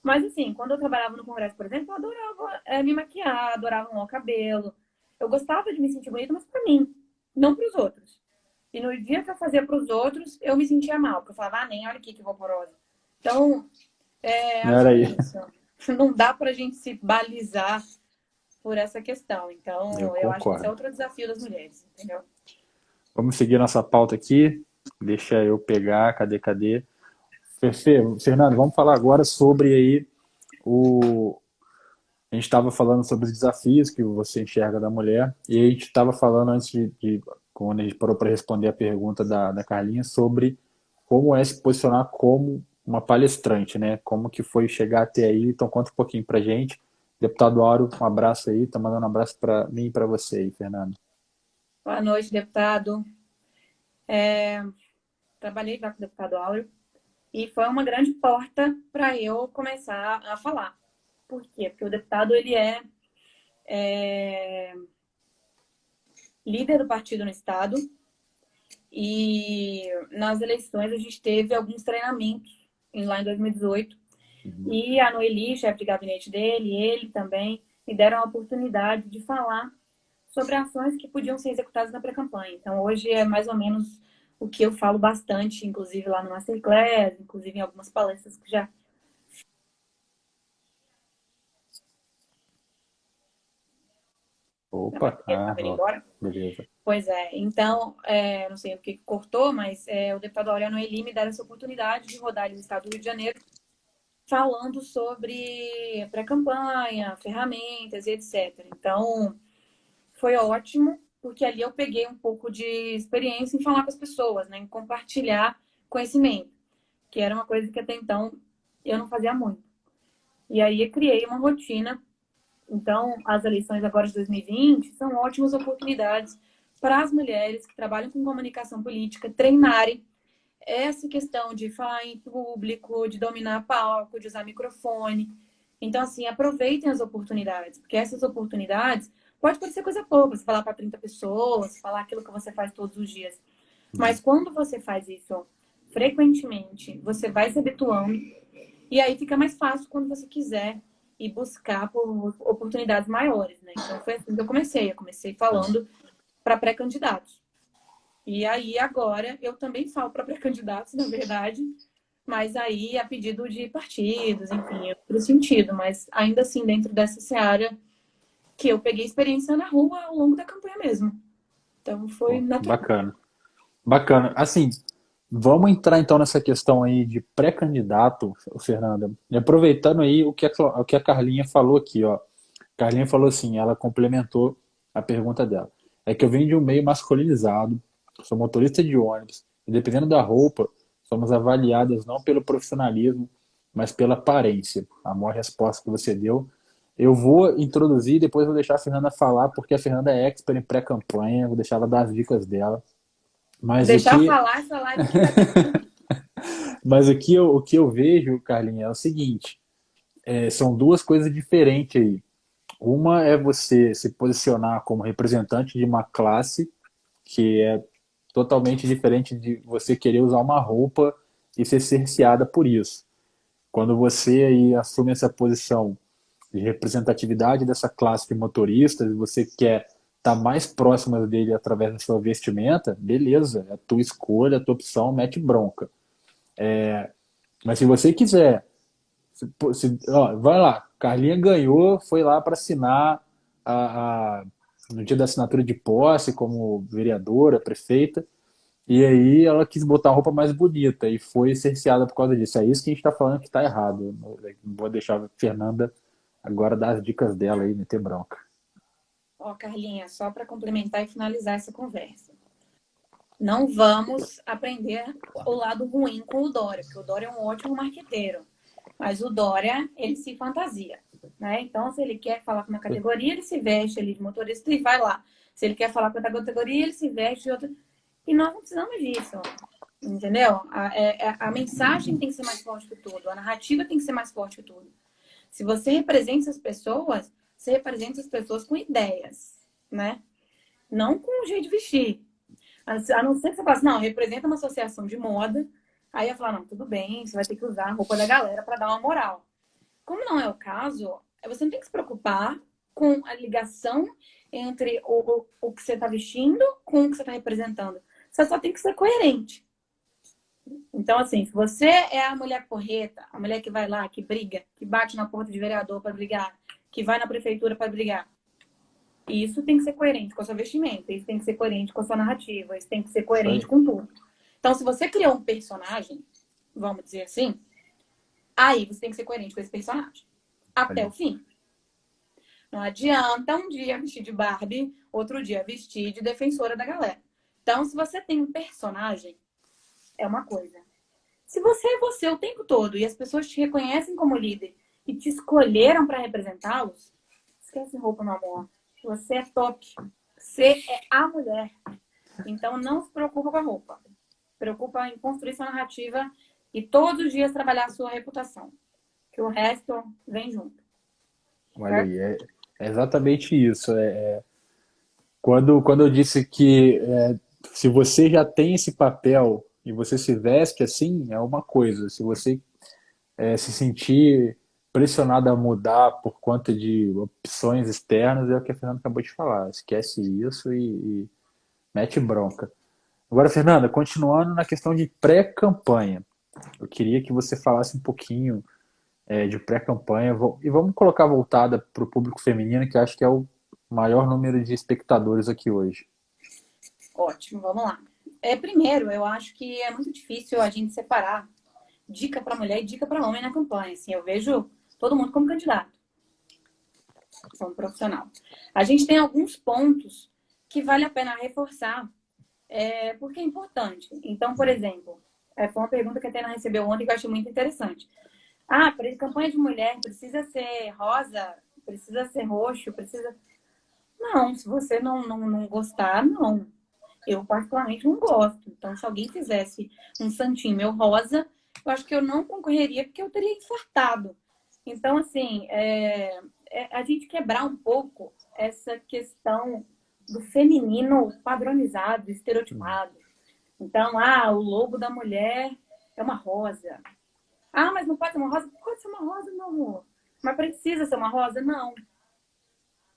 Mas, assim, quando eu trabalhava no Congresso, por exemplo, eu adorava me maquiar, adorava arrumar o cabelo. Eu gostava de me sentir bonita, mas para mim, não para os outros. E no dia que eu fazia para os outros, eu me sentia mal, porque eu falava, ah, nem olha aqui que vaporosa. Então, acho Era que é aí. isso. Não dá para a gente se balizar por essa questão. Eu Então, eu acho que esse é concordo. outro desafio das mulheres, entendeu? Vamos seguir nossa pauta aqui. Deixa eu pegar. Cadê? Fernando, vamos falar agora sobre aí o. A gente estava falando sobre os desafios que você enxerga da mulher, e a gente estava falando antes quando a gente parou para responder a pergunta da Carlinha, sobre como é se posicionar como uma palestrante, né? Como que foi chegar até aí. Então, conta um pouquinho pra gente. Deputado Áureo, um abraço aí. Tá mandando um abraço para mim e para você aí, Fernando. Boa noite, deputado. Trabalhei já com o deputado Áureo e foi uma grande porta para eu começar a falar. Por quê? Porque o deputado ele é líder do partido no estado e nas eleições a gente teve alguns treinamentos lá em 2018 e a Noeli, chefe de gabinete dele, e ele também me deram a oportunidade de falar sobre ações que podiam ser executadas na pré-campanha. Então, hoje é mais ou menos o que eu falo bastante, inclusive lá no Masterclass, inclusive em algumas palestras que já... Opa, Estava indo ó, embora. beleza. Pois é, então, não sei o que cortou, mas o deputado Aurélio Noeli me deram essa oportunidade de rodar no estado do Rio de Janeiro falando sobre pré-campanha, ferramentas e etc. Então, foi ótimo, porque ali eu peguei um pouco de experiência em falar com as pessoas, né, em compartilhar conhecimento, que era uma coisa que até então eu não fazia muito. E aí eu criei uma rotina. Então, as eleições agora de 2020 são ótimas oportunidades para as mulheres que trabalham com comunicação política treinarem essa questão de falar em público, de dominar palco, de usar microfone. Então, assim, aproveitem as oportunidades, porque essas oportunidades pode parecer coisa pouca, você falar para 30 pessoas, falar aquilo que você faz todos os dias. Mas quando você faz isso frequentemente, você vai se habituando e aí fica mais fácil quando você quiser ir buscar por oportunidades maiores, né? Então foi assim que eu comecei. Eu comecei falando para pré-candidatos. E aí agora eu também falo para pré-candidatos, na verdade, mas aí a pedido de partidos, enfim, outro sentido, mas ainda assim dentro dessa seara que eu peguei experiência na rua ao longo da campanha mesmo. Então foi Pô, natural. bacana. Bacana. Assim, vamos entrar então nessa questão aí de pré-candidato, Fernanda. E aproveitando aí o que a Carlinha falou aqui, ó. Carlinha falou assim, ela complementou a pergunta dela. É que eu venho de um meio masculinizado, sou motorista de ônibus, e dependendo da roupa, somos avaliadas não pelo profissionalismo, mas pela aparência. A maior resposta que você deu. Eu vou introduzir e depois vou deixar a Fernanda falar, porque a Fernanda é expert em pré-campanha, vou deixar ela dar as dicas dela. Mas Deixar aqui, falar essa live aqui vai ter que dormir. mas o que eu vejo, Carlinhos, é o seguinte: são duas coisas diferentes aí. Uma é você se posicionar como representante de uma classe, que é totalmente diferente de você querer usar uma roupa e ser cerceada por isso. Quando você aí assume essa posição de representatividade dessa classe de motoristas, você quer estar mais próxima dele através da sua vestimenta, beleza, é a tua escolha, a tua opção, mete bronca. Mas se você quiser, ó, vai lá, Carlinha ganhou, foi lá para assinar a, a- no dia da assinatura de posse como vereadora, prefeita, e aí ela quis botar a roupa mais bonita e foi cerceada por causa disso. É isso que a gente está falando que está errado. Não vou deixar a Fernanda agora dar as dicas dela aí, meter bronca. Ó, Carlinha, só para complementar e finalizar essa conversa. Não vamos aprender o lado ruim com o Dória, porque o Dória é um ótimo marqueteiro. Mas o Dória, ele se fantasia, né? Então, se ele quer falar com uma categoria, ele se veste ali de motorista e vai lá. Se ele quer falar com outra categoria, ele se veste de outra. E nós não precisamos disso, entendeu? A mensagem tem que ser mais forte que tudo, a narrativa tem que ser mais forte que tudo. Se você representa essas pessoas, você representa essas pessoas com ideias, né? Não com o jeito de vestir. A não ser que você fale assim, não, representa uma associação de moda. Aí eu falar, não, tudo bem, você vai ter que usar a roupa da galera para dar uma moral. Como não é o caso, você não tem que se preocupar com a ligação entre o que você está vestindo com o que você está representando. Você só tem que ser coerente. Então, assim, se você é a mulher porreta, a mulher que vai lá, que briga, que bate na porta de vereador para brigar, que vai na prefeitura para brigar, isso tem que ser coerente com a sua vestimenta, isso tem que ser coerente com a sua narrativa, isso tem que ser Isso coerente aí. com tudo. Então, se você criou um personagem, vamos dizer assim, aí você tem que ser coerente com esse personagem. Até o Olha. fim. Não adianta um dia vestir de Barbie, outro dia vestir de defensora da galera. Então, se você tem um personagem, é uma coisa. Se você o tempo todo e as pessoas te reconhecem como líder e te escolheram para representá-los, esquece roupa, meu amor. Você é top. Você é a mulher. Então, não se preocupa com a roupa. Preocupa em construir sua narrativa e todos os dias trabalhar a sua reputação. Que o resto vem junto. Olha Certo? aí, é exatamente isso. Quando eu disse que se você já tem esse papel e você se veste assim, é uma coisa. Se você se sentir pressionado a mudar por conta de opções externas, é o que a Fernanda acabou de falar. Esquece isso e mete bronca. Agora, Fernanda, continuando na questão de pré-campanha, eu queria que você falasse um pouquinho de pré-campanha e vamos colocar voltada para o público feminino, que acho que é o maior número de espectadores aqui hoje. Ótimo, vamos lá. Primeiro, eu acho que é muito difícil a gente separar dica para mulher e dica para homem na campanha. Assim, eu vejo todo mundo como candidato, como profissional. A gente tem alguns pontos que vale a pena reforçar, porque é importante. Então, por exemplo, foi uma pergunta que a Tena recebeu ontem que eu achei muito interessante. Ah, para campanha de mulher precisa ser rosa, precisa ser roxo, precisa... Não, se você não gostar, não. Eu particularmente não gosto. Então, se alguém fizesse um santinho meu rosa, eu acho que eu não concorreria porque eu teria infartado. Então, assim, a gente quebrar um pouco essa questão do feminino padronizado, estereotipado. Então, o logo da mulher é uma rosa. Ah, mas não pode ser uma rosa? Pode ser uma rosa, meu amor. Mas precisa ser uma rosa? Não.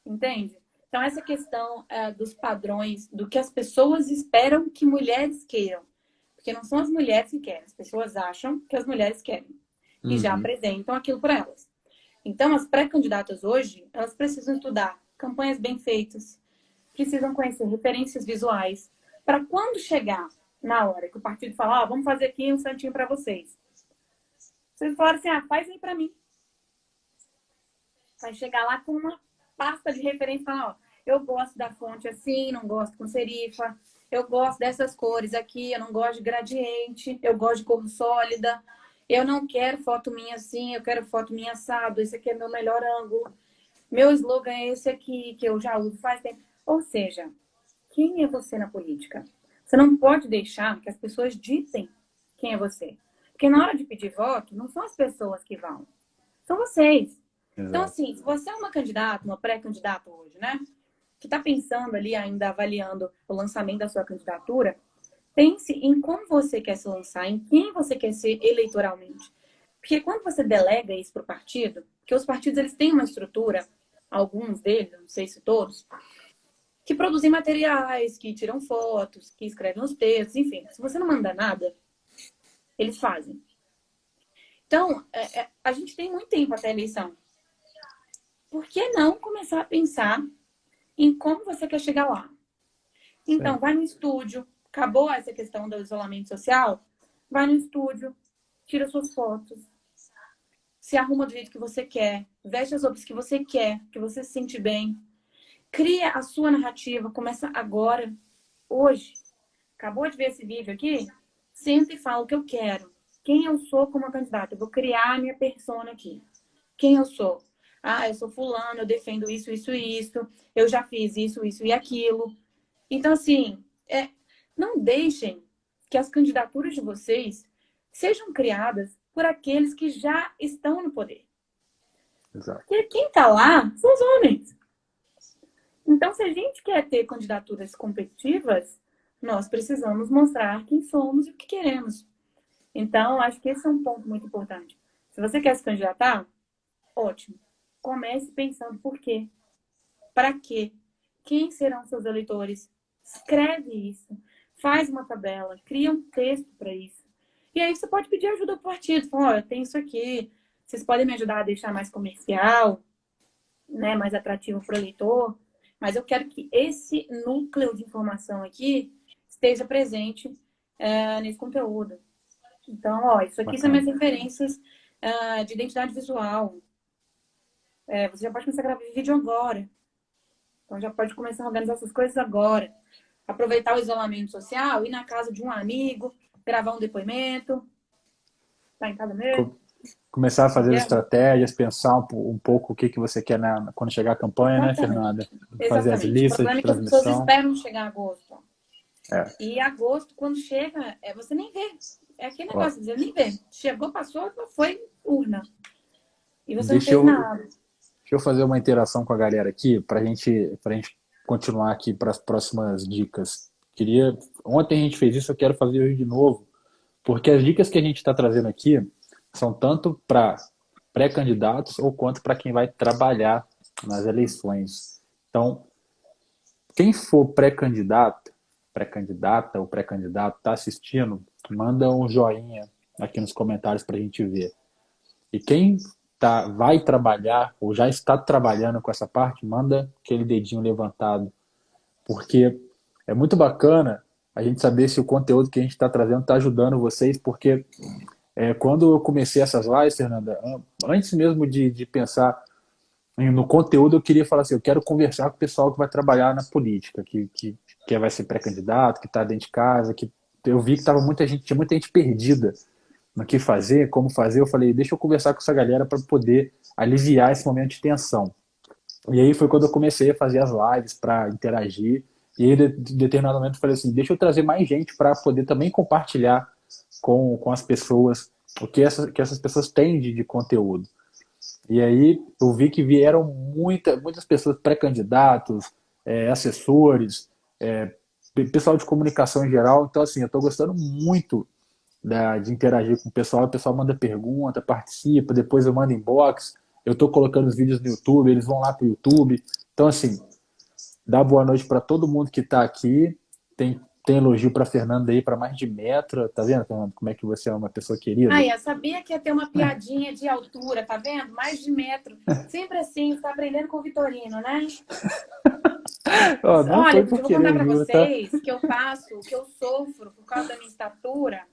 Entende? Então, essa questão dos padrões, do que as pessoas esperam que mulheres queiram. Porque não são as mulheres que querem, as pessoas acham que as mulheres querem. E já Uhum. apresentam aquilo para elas. Então, as pré-candidatas hoje, elas precisam estudar campanhas bem feitas, precisam conhecer referências visuais, para quando chegar na hora que o partido falar, vamos fazer aqui um santinho para vocês. Vocês falaram assim, faz aí para mim. Vai chegar lá com uma pasta de referência e falar, eu gosto da fonte assim, não gosto com serifa, eu gosto dessas cores aqui, eu não gosto de gradiente, eu gosto de cor sólida, eu não quero foto minha assim, eu quero foto minha assado, esse aqui é meu melhor ângulo, meu slogan é esse aqui, que eu já uso faz tempo. Ou seja, quem é você na política? Você não pode deixar que as pessoas ditem quem é você. Porque na hora de pedir voto, não são as pessoas que vão, são vocês. Então, Exato. assim, se você é uma candidata, uma pré-candidata hoje, né? Que está pensando ali, ainda avaliando o lançamento da sua candidatura, pense em como você quer se lançar, em quem você quer ser eleitoralmente. Porque quando você delega isso para o partido, porque os partidos eles têm uma estrutura, alguns deles, não sei se todos, que produzem materiais, que tiram fotos, que escrevem os textos, enfim. Se você não manda nada, eles fazem. Então, a gente tem muito tempo até a eleição. Por que não começar a pensar em como você quer chegar lá? Então, Sim. vai no estúdio. Acabou essa questão do isolamento social? Vai no estúdio, tira suas fotos, se arruma do jeito que você quer, veste as roupas que você quer, que você se sente bem. Cria a sua narrativa, começa agora, hoje. Acabou de ver esse vídeo aqui? Senta e fala o que eu quero. Quem eu sou como candidata? Eu vou criar a minha persona aqui. Quem eu sou? Eu sou fulano, eu defendo isso, isso e isso. Eu já fiz isso, isso e aquilo. Então, assim, não deixem que as candidaturas de vocês sejam criadas por aqueles que já estão no poder. Exato. Porque quem está lá são os homens. Então, se a gente quer ter candidaturas competitivas, nós precisamos mostrar quem somos e o que queremos. Então, acho que esse é um ponto muito importante. Se você quer se candidatar, ótimo. Comece pensando por quê. Para quê? Quem serão seus eleitores? Escreve isso. Faz uma tabela. Cria um texto para isso. E aí você pode pedir ajuda do partido. Fala, eu tenho isso aqui. Vocês podem me ajudar a deixar mais comercial, né, mais atrativo para o eleitor. Mas eu quero que esse núcleo de informação aqui esteja presente nesse conteúdo. Então, isso aqui são Bacana. minhas referências de identidade visual. Você já pode começar a gravar vídeo agora. Então, já pode começar a organizar essas coisas agora. Aproveitar o isolamento social, ir na casa de um amigo, gravar um depoimento. Tá em casa mesmo? Começar a fazer as Entendeu? estratégias, pensar um pouco o que você quer quando chegar a campanha, né, Exatamente. Fernanda? Fazer as Exatamente. O listas problema de é que as pessoas transmissão. esperam chegar a agosto. É. E agosto, quando chega, você nem vê. É aquele Ó, negócio, você nem vê. Chegou, passou, foi urna. E você não deixa fez eu, nada. deixa eu fazer uma interação com a galera aqui para gente continuar aqui para as próximas dicas. Ontem a gente fez isso, eu quero fazer hoje de novo, porque as dicas que a gente está trazendo aqui são tanto para pré-candidatos ou quanto para quem vai trabalhar nas eleições. Então, quem for pré-candidato, pré-candidata ou pré-candidato está assistindo, manda um joinha aqui nos comentários para a gente ver. E quem vai trabalhar ou já está trabalhando com essa parte, manda aquele dedinho levantado, porque é muito bacana a gente saber se o conteúdo que a gente está trazendo está ajudando vocês, porque quando eu comecei essas lives, Fernanda, antes mesmo de pensar no conteúdo, eu queria falar assim, eu quero conversar com o pessoal que vai trabalhar na política, que vai ser pré-candidato, que está dentro de casa, que eu vi que tinha muita gente perdida no que fazer, como fazer. Eu falei, deixa eu conversar com essa galera para poder aliviar esse momento de tensão. E aí foi quando eu comecei a fazer as lives para interagir. E aí, de determinado momento, eu falei assim: deixa eu trazer mais gente para poder também compartilhar com as pessoas o que essas pessoas têm de conteúdo. E aí eu vi que vieram muitas pessoas, pré-candidatos, assessores, pessoal de comunicação em geral. Então, assim, eu estou gostando muito de interagir com o pessoal manda pergunta, participa, depois eu mando inbox, eu estou colocando os vídeos no YouTube, eles vão lá para o YouTube. Então, assim, dá boa noite para todo mundo que está aqui. Tem elogio para Fernanda aí, para mais de metro. Tá vendo, Fernanda, como é que você é uma pessoa querida? Ai, eu sabia que ia ter uma piadinha de altura, tá vendo? Mais de metro. Sempre assim, você tá aprendendo com o Vitorino, né? Oh, não Olha, foi eu por vou contar querer, pra juro, tá? vocês que eu passo, que eu sofro por causa da minha estatura,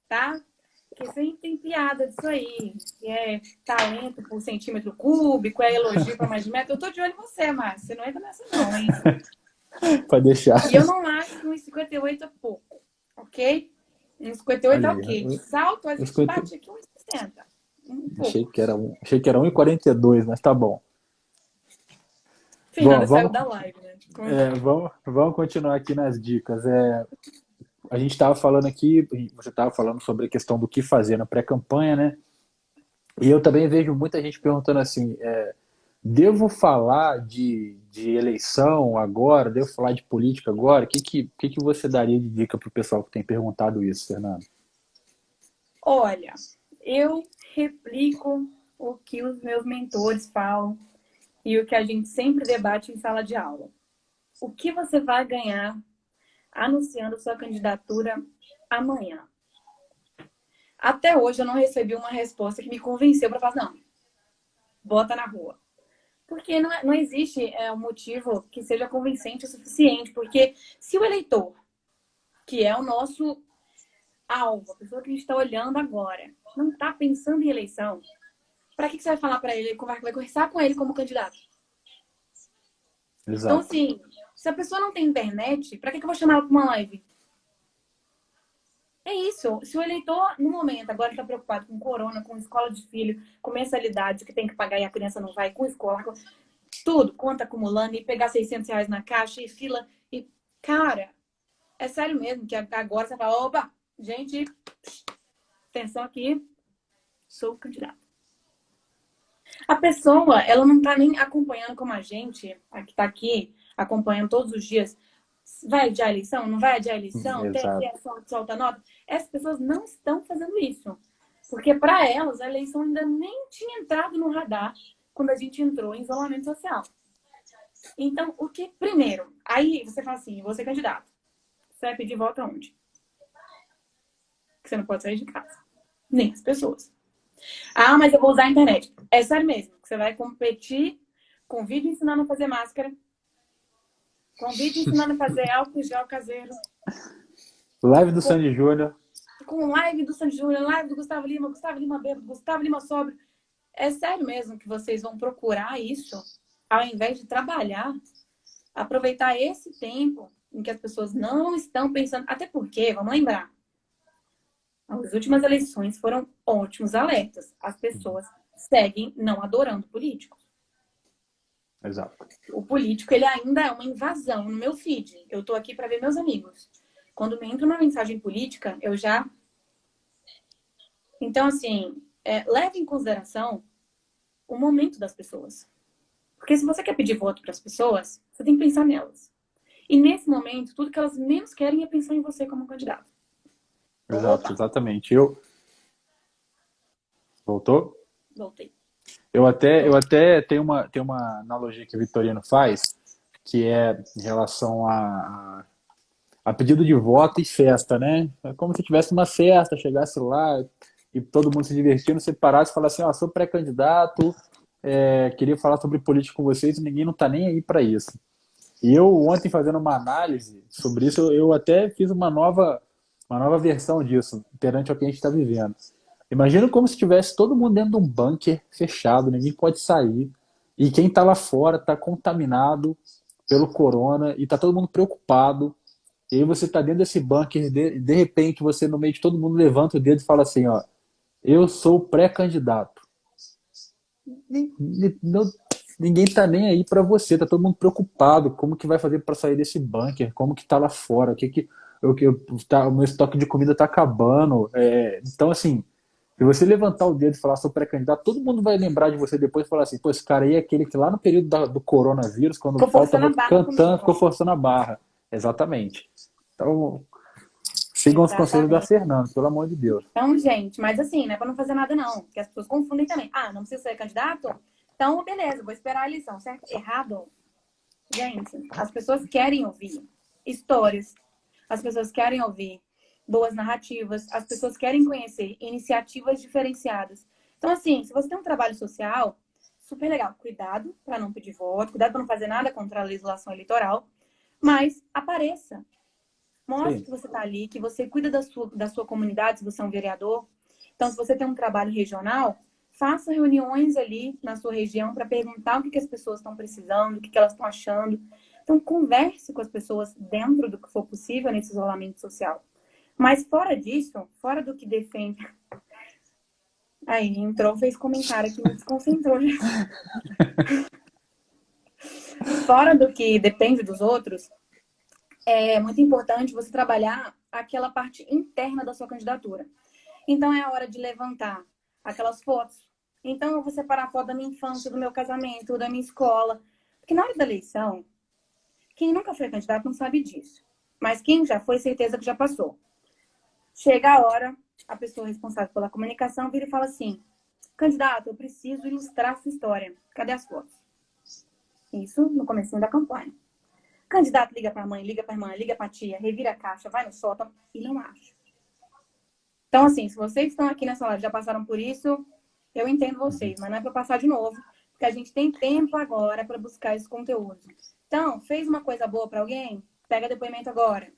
tá? Porque sempre tem piada disso aí. Que é talento por centímetro cúbico, é elogio pra mais de metro. Eu tô de olho em você, Márcio. Você não entra nessa não, hein? Para deixar. E eu não acho que 1,58 é pouco, ok? 1,58 é Olha aí, ok. De salto, a gente bate aqui 1,60. Um pouco. achei que era 1,42, mas tá bom. Bom, Fernanda saiu da live, né? vamos continuar aqui nas dicas. A gente estava falando aqui, você estava falando sobre a questão do que fazer na pré-campanha, né? E eu também vejo muita gente perguntando assim: devo falar de eleição agora? Devo falar de política agora? O que você daria de dica para o pessoal que tem perguntado isso, Fernando? Olha, eu replico o que os meus mentores falam e o que a gente sempre debate em sala de aula. O que você vai ganhar anunciando sua candidatura amanhã? Até hoje eu não recebi uma resposta que me convenceu para falar, não, bota na rua. Porque não existe um motivo que seja convincente o suficiente. Porque se o eleitor, que é o nosso alvo, a pessoa que a gente está olhando agora, não está pensando em eleição, para que você vai falar para ele, vai conversar com ele como candidato? Então, Exato. assim, se a pessoa não tem internet, para que eu vou chamar ela para uma live? É isso. Se o eleitor, no momento, agora está preocupado com corona, com escola de filho, com mensalidade que tem que pagar e a criança não vai, com escola, com tudo, conta acumulando e pegar R$ 600 na caixa e fila. E, cara, é sério mesmo que agora você fala, opa, gente, atenção aqui, sou o candidato. A pessoa, ela não tá nem acompanhando como a gente, a que tá aqui, acompanhando todos os dias. Vai adiar a eleição? Não vai adiar a eleição? Exato. TSE solta nota? Essas pessoas não estão fazendo isso. Porque para elas, a eleição ainda nem tinha entrado no radar quando a gente entrou em isolamento social. Então, o que primeiro? Aí você fala assim, vou ser candidato. Você vai pedir voto aonde? Que você não pode sair de casa. Nem as pessoas. Ah, mas eu vou usar a internet. É sério mesmo. Que você vai competir com vídeo ensinando a fazer máscara. Com vídeo ensinando a fazer álcool gel caseiro. Live do Sandy Júnior. Com live do Sandy Júnior, live do Gustavo Lima bêbado, Gustavo Lima sóbrio. É sério mesmo que vocês vão procurar isso ao invés de trabalhar, aproveitar esse tempo em que as pessoas não estão pensando. Até porque, vamos lembrar, as últimas eleições foram ótimos alertas. As pessoas seguem não adorando políticos. Exato. O político, ele ainda é uma invasão no meu feed. Eu tô aqui para ver meus amigos. Quando me entra uma mensagem política, eu já... Então, assim, leve em consideração o momento das pessoas. Porque se você quer pedir voto para as pessoas, você tem que pensar nelas. E nesse momento, tudo que elas menos querem é pensar em você como candidato. Exato, exatamente. Voltou? Voltei. Eu até tenho uma analogia que o Vitorino faz, que é em relação a pedido de voto e festa, né? É como se tivesse uma festa, chegasse lá e todo mundo se divertindo, você parasse e falasse assim, ó, sou pré-candidato, queria falar sobre política com vocês e ninguém não tá nem aí para isso. E eu ontem fazendo uma análise sobre isso, eu até fiz uma nova versão disso, perante ao que a gente está vivendo. Imagina como se tivesse todo mundo dentro de um bunker fechado, ninguém pode sair, e quem está lá fora está contaminado pelo corona e está todo mundo preocupado. E aí você está dentro desse bunker, de repente você, no meio de todo mundo, levanta o dedo e fala assim, ó, eu sou pré-candidato. Não- Ninguém tá nem aí para você, tá todo mundo preocupado, como que vai fazer para sair desse bunker, como que tá lá fora, o meu estoque de comida tá acabando. Então assim, se você levantar o dedo e falar sou pré-candidato, todo mundo vai lembrar de você depois e falar assim, pô, esse cara aí é aquele que lá no período do coronavírus, quando o Ficou pau forçando tava a barra cantando, ficou comigo. forçando a barra. Exatamente. Então, sigam os conselhos da Exatamente. Fernanda, pelo amor de Deus. Então, gente, mas assim, não é pra não fazer nada, não. Porque as pessoas confundem também. Ah, não precisa ser candidato? Então, beleza, vou esperar a eleição, certo? Errado. Gente, as pessoas querem ouvir histórias, as pessoas querem ouvir boas narrativas, as pessoas querem conhecer iniciativas diferenciadas. Então, assim, se você tem um trabalho social, super legal. Cuidado para não pedir voto, cuidado para não fazer nada contra a legislação eleitoral, mas apareça. Mostre Sim. que você está ali, que você cuida da sua comunidade, se você é um vereador. Então, se você tem um trabalho regional, faça reuniões ali na sua região para perguntar o que as pessoas estão precisando, o que elas estão achando. Então, converse com as pessoas dentro do que for possível nesse isolamento social. Mas fora disso, fora do que defende. Aí, entrou, fez comentário que me desconcentrou. Fora do que depende dos outros, é muito importante você trabalhar aquela parte interna da sua candidatura. Então é a hora de levantar aquelas fotos. Então eu vou separar a foto da minha infância, do meu casamento, da minha escola. Porque na hora da eleição, quem nunca foi candidato não sabe disso. Mas quem já foi, certeza que já passou. Chega a hora, a pessoa responsável pela comunicação vira e fala assim: candidato, eu preciso ilustrar a sua história. Cadê as fotos? Isso no comecinho da campanha. Candidato liga para a mãe, liga para a irmã, liga para a tia, revira a caixa, vai no sótão e não acha. Então, assim, se vocês estão aqui nessa live já passaram por isso, eu entendo vocês, mas não é para passar de novo, porque a gente tem tempo agora para buscar esse conteúdo. Então, fez uma coisa boa para alguém? Pega depoimento agora.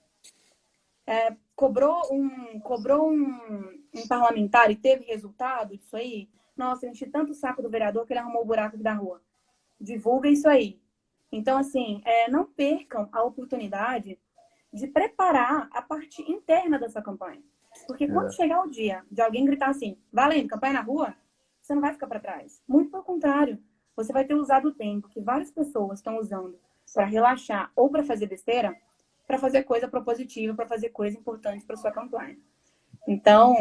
Cobrou um parlamentar e teve resultado disso aí? Nossa, eu enchi tanto o saco do vereador que ele arrumou o buraco da rua. Divulga isso aí. Então, assim, não percam a oportunidade de preparar a parte interna dessa campanha. Porque quando É. chegar o dia de alguém gritar assim, valendo, campanha na rua, você não vai ficar para trás. Muito pelo contrário, você vai ter usado o tempo que várias pessoas estão usando para relaxar ou para fazer besteira, para fazer coisa propositiva, para fazer coisa importante para sua campanha. Então,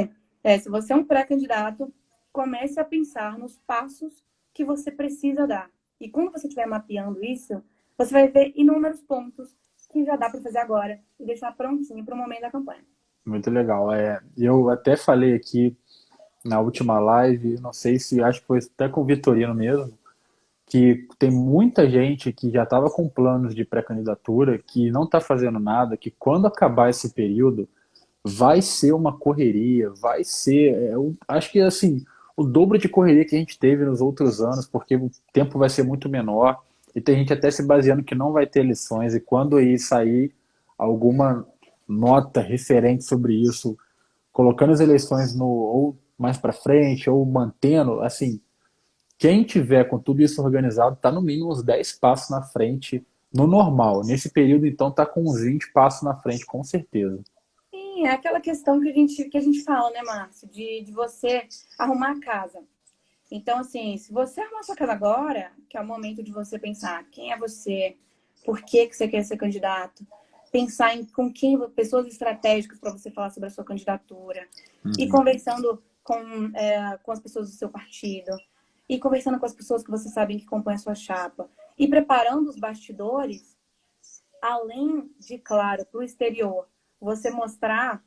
se você é um pré-candidato, comece a pensar nos passos que você precisa dar. E quando você estiver mapeando isso, você vai ver inúmeros pontos que já dá para fazer agora e deixar prontinho para o momento da campanha. Muito legal. Eu até falei aqui na última live, não sei se acho que foi até com o Vitorino mesmo, que tem muita gente que já estava com planos de pré-candidatura, que não está fazendo nada, que quando acabar esse período vai ser uma correria, vai ser, eu acho que assim, o dobro de correria que a gente teve nos outros anos, porque o tempo vai ser muito menor, e tem gente até se baseando que não vai ter eleições, e quando aí sair alguma nota referente sobre isso, colocando as eleições no ou mais para frente, ou mantendo, assim, quem tiver com tudo isso organizado está no mínimo uns 10 passos na frente no normal. Nesse período, então, está com uns 20 passos na frente, com certeza. Sim, é aquela questão que a gente fala, né, Márcio? De você arrumar a casa. Então, assim, se você arrumar a sua casa agora, que é o momento de você pensar quem é você, por que você quer ser candidato, pensar em com quem, pessoas estratégicas para você falar sobre a sua candidatura, e Uhum. conversando com as pessoas do seu partido, e conversando com as pessoas que você sabe que compõem a sua chapa, e preparando os bastidores, além de, claro, para o exterior, você mostrar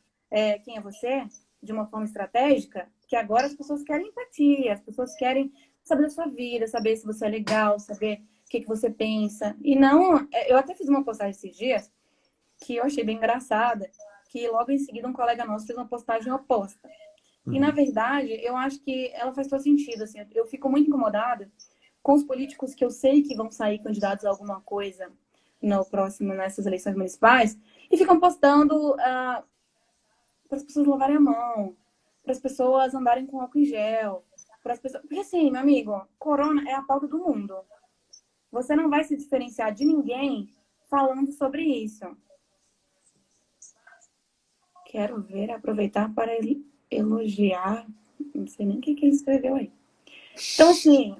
quem é você de uma forma estratégica, que agora as pessoas querem empatia, as pessoas querem saber da sua vida, saber se você é legal, saber o que você pensa. E não, eu até fiz uma postagem esses dias, que eu achei bem engraçada, que logo em seguida um colega nosso fez uma postagem oposta. E, na verdade, eu acho que ela faz todo sentido, assim. Eu fico muito incomodada com os políticos que eu sei que vão sair candidatos a alguma coisa no próximo, nessas eleições municipais, e ficam postando para as pessoas lavarem a mão, para as pessoas andarem com álcool em gel, para as pessoas... Porque assim, meu amigo, corona é a pauta do mundo. Você não vai se diferenciar de ninguém falando sobre isso. Quero ver, aproveitar para elogiar. Não sei nem o que ele escreveu aí. Então, assim,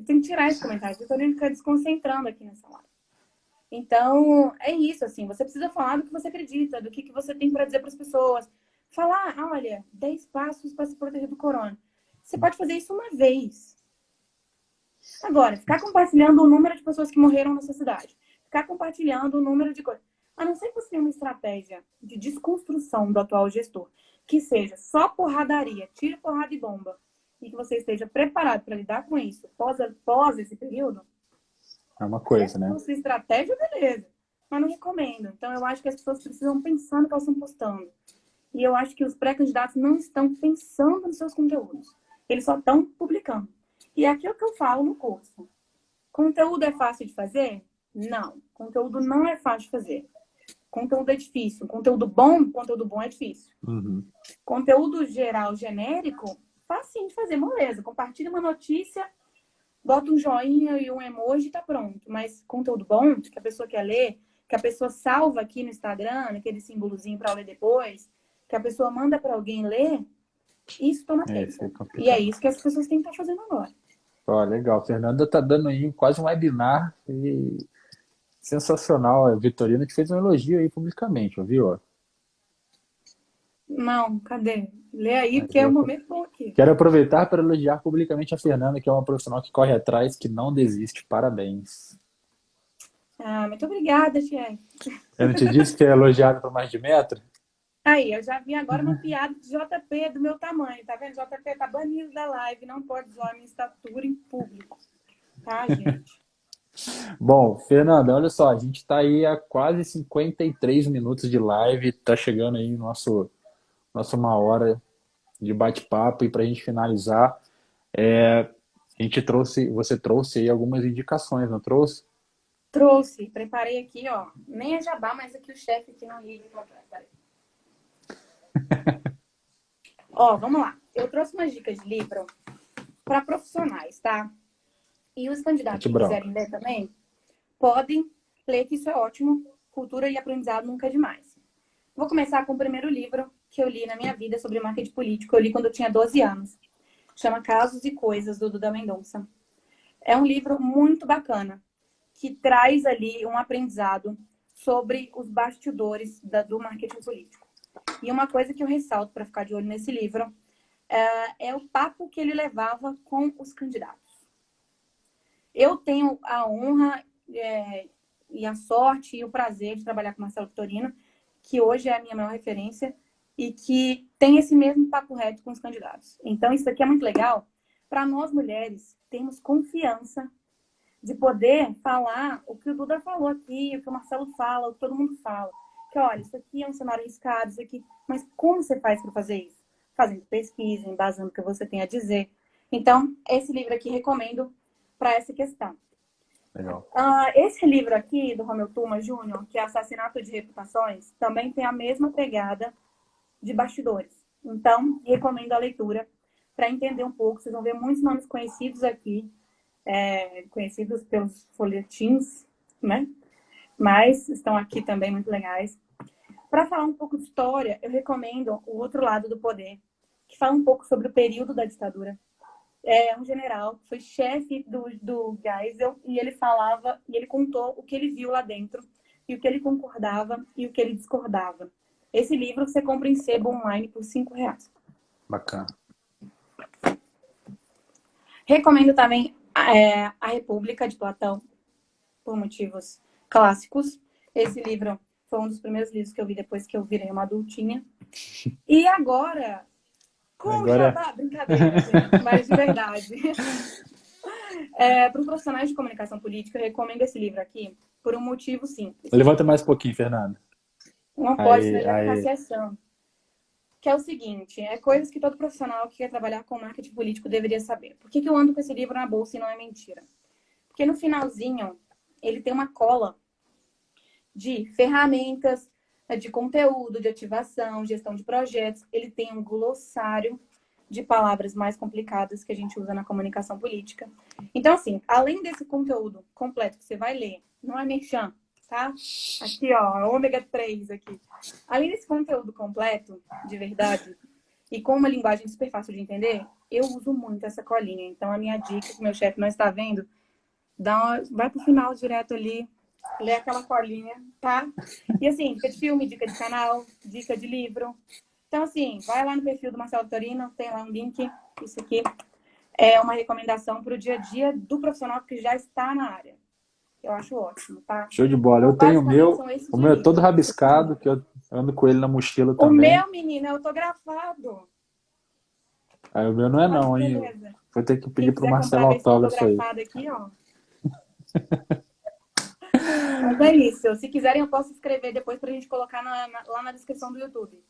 tem que tirar esse comentário. Eu estou ficar desconcentrando aqui nessa live. Então, é isso, assim. Você precisa falar do que você acredita, do que você tem para dizer para as pessoas. Falar, olha, 10 passos para se proteger do corona. Você pode fazer isso uma vez. Agora, ficar compartilhando o número de pessoas que morreram na sua cidade. Ficar compartilhando o número de coisas. A não ser que você tenha uma estratégia de desconstrução do atual gestor, que seja só porradaria, tiro, porrada e bomba, e que você esteja preparado para lidar com isso pós esse período, É uma coisa, né? se for estratégia, beleza. Mas não recomendo. Então, eu acho que as pessoas precisam pensar no que elas estão postando. E eu acho que os pré-candidatos não estão pensando nos seus conteúdos. Eles só estão publicando. E é aquilo que eu falo no curso. Conteúdo é fácil de fazer? Não. Conteúdo não é fácil de fazer. Conteúdo é difícil. Conteúdo bom é difícil. Uhum. Conteúdo geral, genérico, facinho de fazer, moleza. Compartilha uma notícia, bota um joinha e um emoji e tá pronto. Mas conteúdo bom, que a pessoa quer ler, que a pessoa salva aqui no Instagram, aquele símbolozinho para ler depois, que a pessoa manda para alguém ler, isso toma tempo. E é isso que as pessoas têm que estar fazendo agora. Ó, legal. Fernanda tá dando aí quase um webinar e sensacional. A Vitorina te fez um elogio aí publicamente, ouviu? Não, cadê? Lê aí, porque é um momento bom aqui. Quero aproveitar para elogiar publicamente a Fernanda, que é uma profissional que corre atrás, que não desiste. Parabéns. Muito obrigada, chefe. Eu não te disse que é elogiado por mais de metro? Aí, eu já vi agora uma piada de JP do meu tamanho, tá vendo? JP tá banido da live, não pode zoar minha estatura em público. Tá, gente? Bom, Fernanda, olha só, a gente está aí há quase 53 minutos de live, tá chegando aí nossa uma hora de bate-papo e para a gente finalizar, você trouxe aí algumas indicações, não trouxe? Trouxe, preparei aqui, ó. Nem é jabá, mas aqui o chefe aqui não liga. Peraí. Ó, vamos lá. Eu trouxe umas dicas de livro para profissionais, tá? E os candidatos que quiserem ler também, podem ler, que isso é ótimo. Cultura e aprendizado nunca é demais. Vou começar com o primeiro livro que eu li na minha vida sobre marketing político. Eu li quando eu tinha 12 anos. Chama Casos e Coisas, do Duda Mendonça. É um livro muito bacana, que traz ali um aprendizado sobre os bastidores do marketing político. E uma coisa que eu ressalto para ficar de olho nesse livro é o papo que ele levava com os candidatos. Eu tenho a honra e a sorte e o prazer de trabalhar com Marcelo Vitorino, que hoje é a minha maior referência e que tem esse mesmo papo reto com os candidatos. Então, isso aqui é muito legal para nós mulheres termos confiança de poder falar o que o Duda falou aqui, o que o Marcelo fala, o que todo mundo fala. Que, olha, isso aqui é um cenário arriscado, isso aqui... Mas como você faz para fazer isso? Fazendo pesquisa, embasando o que você tem a dizer. Então, esse livro aqui recomendo para essa questão. Legal. Esse livro aqui, do Romeu Tuma Júnior, que é Assassinato de Reputações, também tem a mesma pegada de bastidores. Então, recomendo a leitura para entender um pouco. Vocês vão ver muitos nomes conhecidos aqui, conhecidos pelos folhetins, né? Mas estão aqui também muito legais. Para falar um pouco de história, eu recomendo O Outro Lado do Poder, que fala um pouco sobre o período da ditadura. É um general que foi chefe do Geisel e ele contou o que ele viu lá dentro e o que ele concordava e o que ele discordava. Esse livro você compra em sebo online por R$5. Bacana. Recomendo também A República, de Platão, por motivos clássicos. Esse livro foi um dos primeiros livros que eu vi depois que eu virei uma adultinha. E agora... Jabá, brincadeira, gente, mas de verdade. Para os profissionais de comunicação política, eu recomendo esse livro aqui por um motivo simples. Levanta mais um pouquinho, Fernanda. Não pode Aí, ser aí, negociação. Que é o seguinte, é coisas que todo profissional que quer trabalhar com marketing político deveria saber. Por que eu ando com esse livro na bolsa e não é mentira? Porque no finalzinho, ele tem uma cola de ferramentas, de conteúdo, de ativação, gestão de projetos. Ele tem um glossário de palavras mais complicadas que a gente usa na comunicação política. Então, assim, além desse conteúdo completo que você vai ler, não é merchan, tá? Aqui, ó, ômega 3 aqui. Além desse conteúdo completo, de verdade, e com uma linguagem super fácil de entender, eu uso muito essa colinha. Então, a minha dica, que meu chefe não está vendo, vai pro final direto ali, lê aquela colinha, tá? E assim, dica de filme, dica de canal, dica de livro. Então, assim, vai lá no perfil do Marcelo Torino, tem lá um link. Isso aqui é uma recomendação para o dia a dia do profissional que já está na área. Eu acho ótimo, tá? show de bola. Eu Então, tenho basicamente, são esses o os meu é todo livros. rabiscado, que eu ando com ele na mochila O também. meu, menino, é autografado. Aí o meu não é Olha que não, hein? beleza. Vou ter que Quem pedir pro quiser Marcelo comprar versão autógrafo aí. autografada aqui, ó. Mas é isso. Se quiserem, eu posso escrever depois pra gente colocar lá na descrição do YouTube.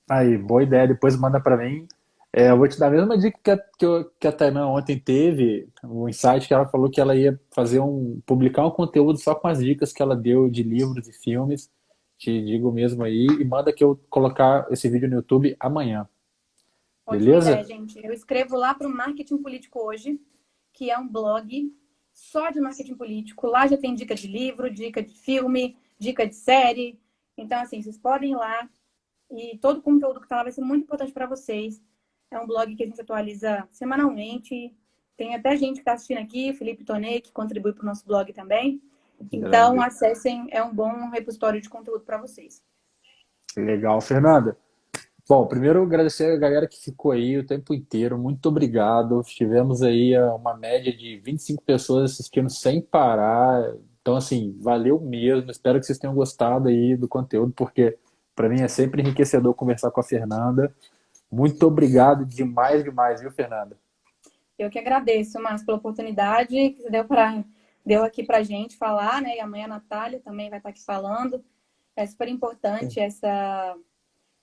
Aí, boa ideia, depois manda pra mim. É, eu vou te dar a mesma dica que a Tainã ontem teve, o insight que ela falou que ela ia publicar um conteúdo só com as dicas que ela deu de livros e filmes. Te digo mesmo aí, e manda que eu colocar esse vídeo no YouTube amanhã, Ótima ideia, beleza? gente. Eu escrevo lá para o Marketing Político Hoje, que é um blog só de marketing político. Lá já tem dica de livro, dica de filme, dica de série. Então, assim, vocês podem ir lá e todo o conteúdo que está lá vai ser muito importante para vocês. É um blog que a gente atualiza semanalmente. Tem até gente que está assistindo aqui, Felipe Tonei, que contribui para o nosso blog também. Então, Grande. acessem, é um bom repositório de conteúdo para vocês. Legal, Fernanda. Bom, primeiro agradecer a galera que ficou aí o tempo inteiro. Muito obrigado. Tivemos aí uma média de 25 pessoas assistindo sem parar. Então, assim, valeu mesmo. Espero que vocês tenham gostado aí do conteúdo, porque para mim é sempre enriquecedor conversar com a Fernanda. Muito obrigado demais, demais, viu, Fernanda? Eu que agradeço, Márcio, pela oportunidade que você deu aqui para a gente falar, né? E amanhã a Natália também vai estar aqui falando. É super importante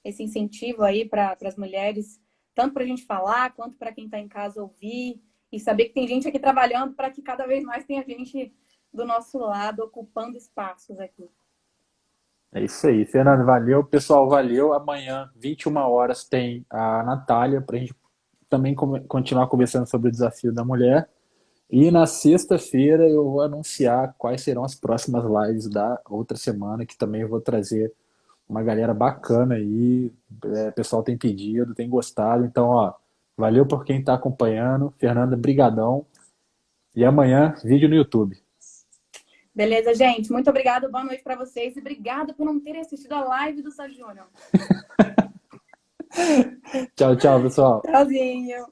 esse incentivo aí para as mulheres, tanto para a gente falar, quanto para quem está em casa ouvir, e saber que tem gente aqui trabalhando para que cada vez mais tenha gente do nosso lado ocupando espaços aqui. É isso aí, Fernanda, valeu. Pessoal, valeu. Amanhã, 21 horas, tem a Natália, para a gente também continuar conversando sobre o desafio da mulher. E na sexta-feira eu vou anunciar quais serão as próximas lives da outra semana, que também eu vou trazer uma galera bacana aí. É, o pessoal tem pedido, tem gostado. Então, ó, valeu por quem está acompanhando. Fernanda, brigadão. E amanhã, vídeo no YouTube. Beleza, gente? Muito obrigada, boa noite para vocês e obrigada por não terem assistido a live do Sandy Júnior. Tchau, tchau, pessoal. Tchauzinho.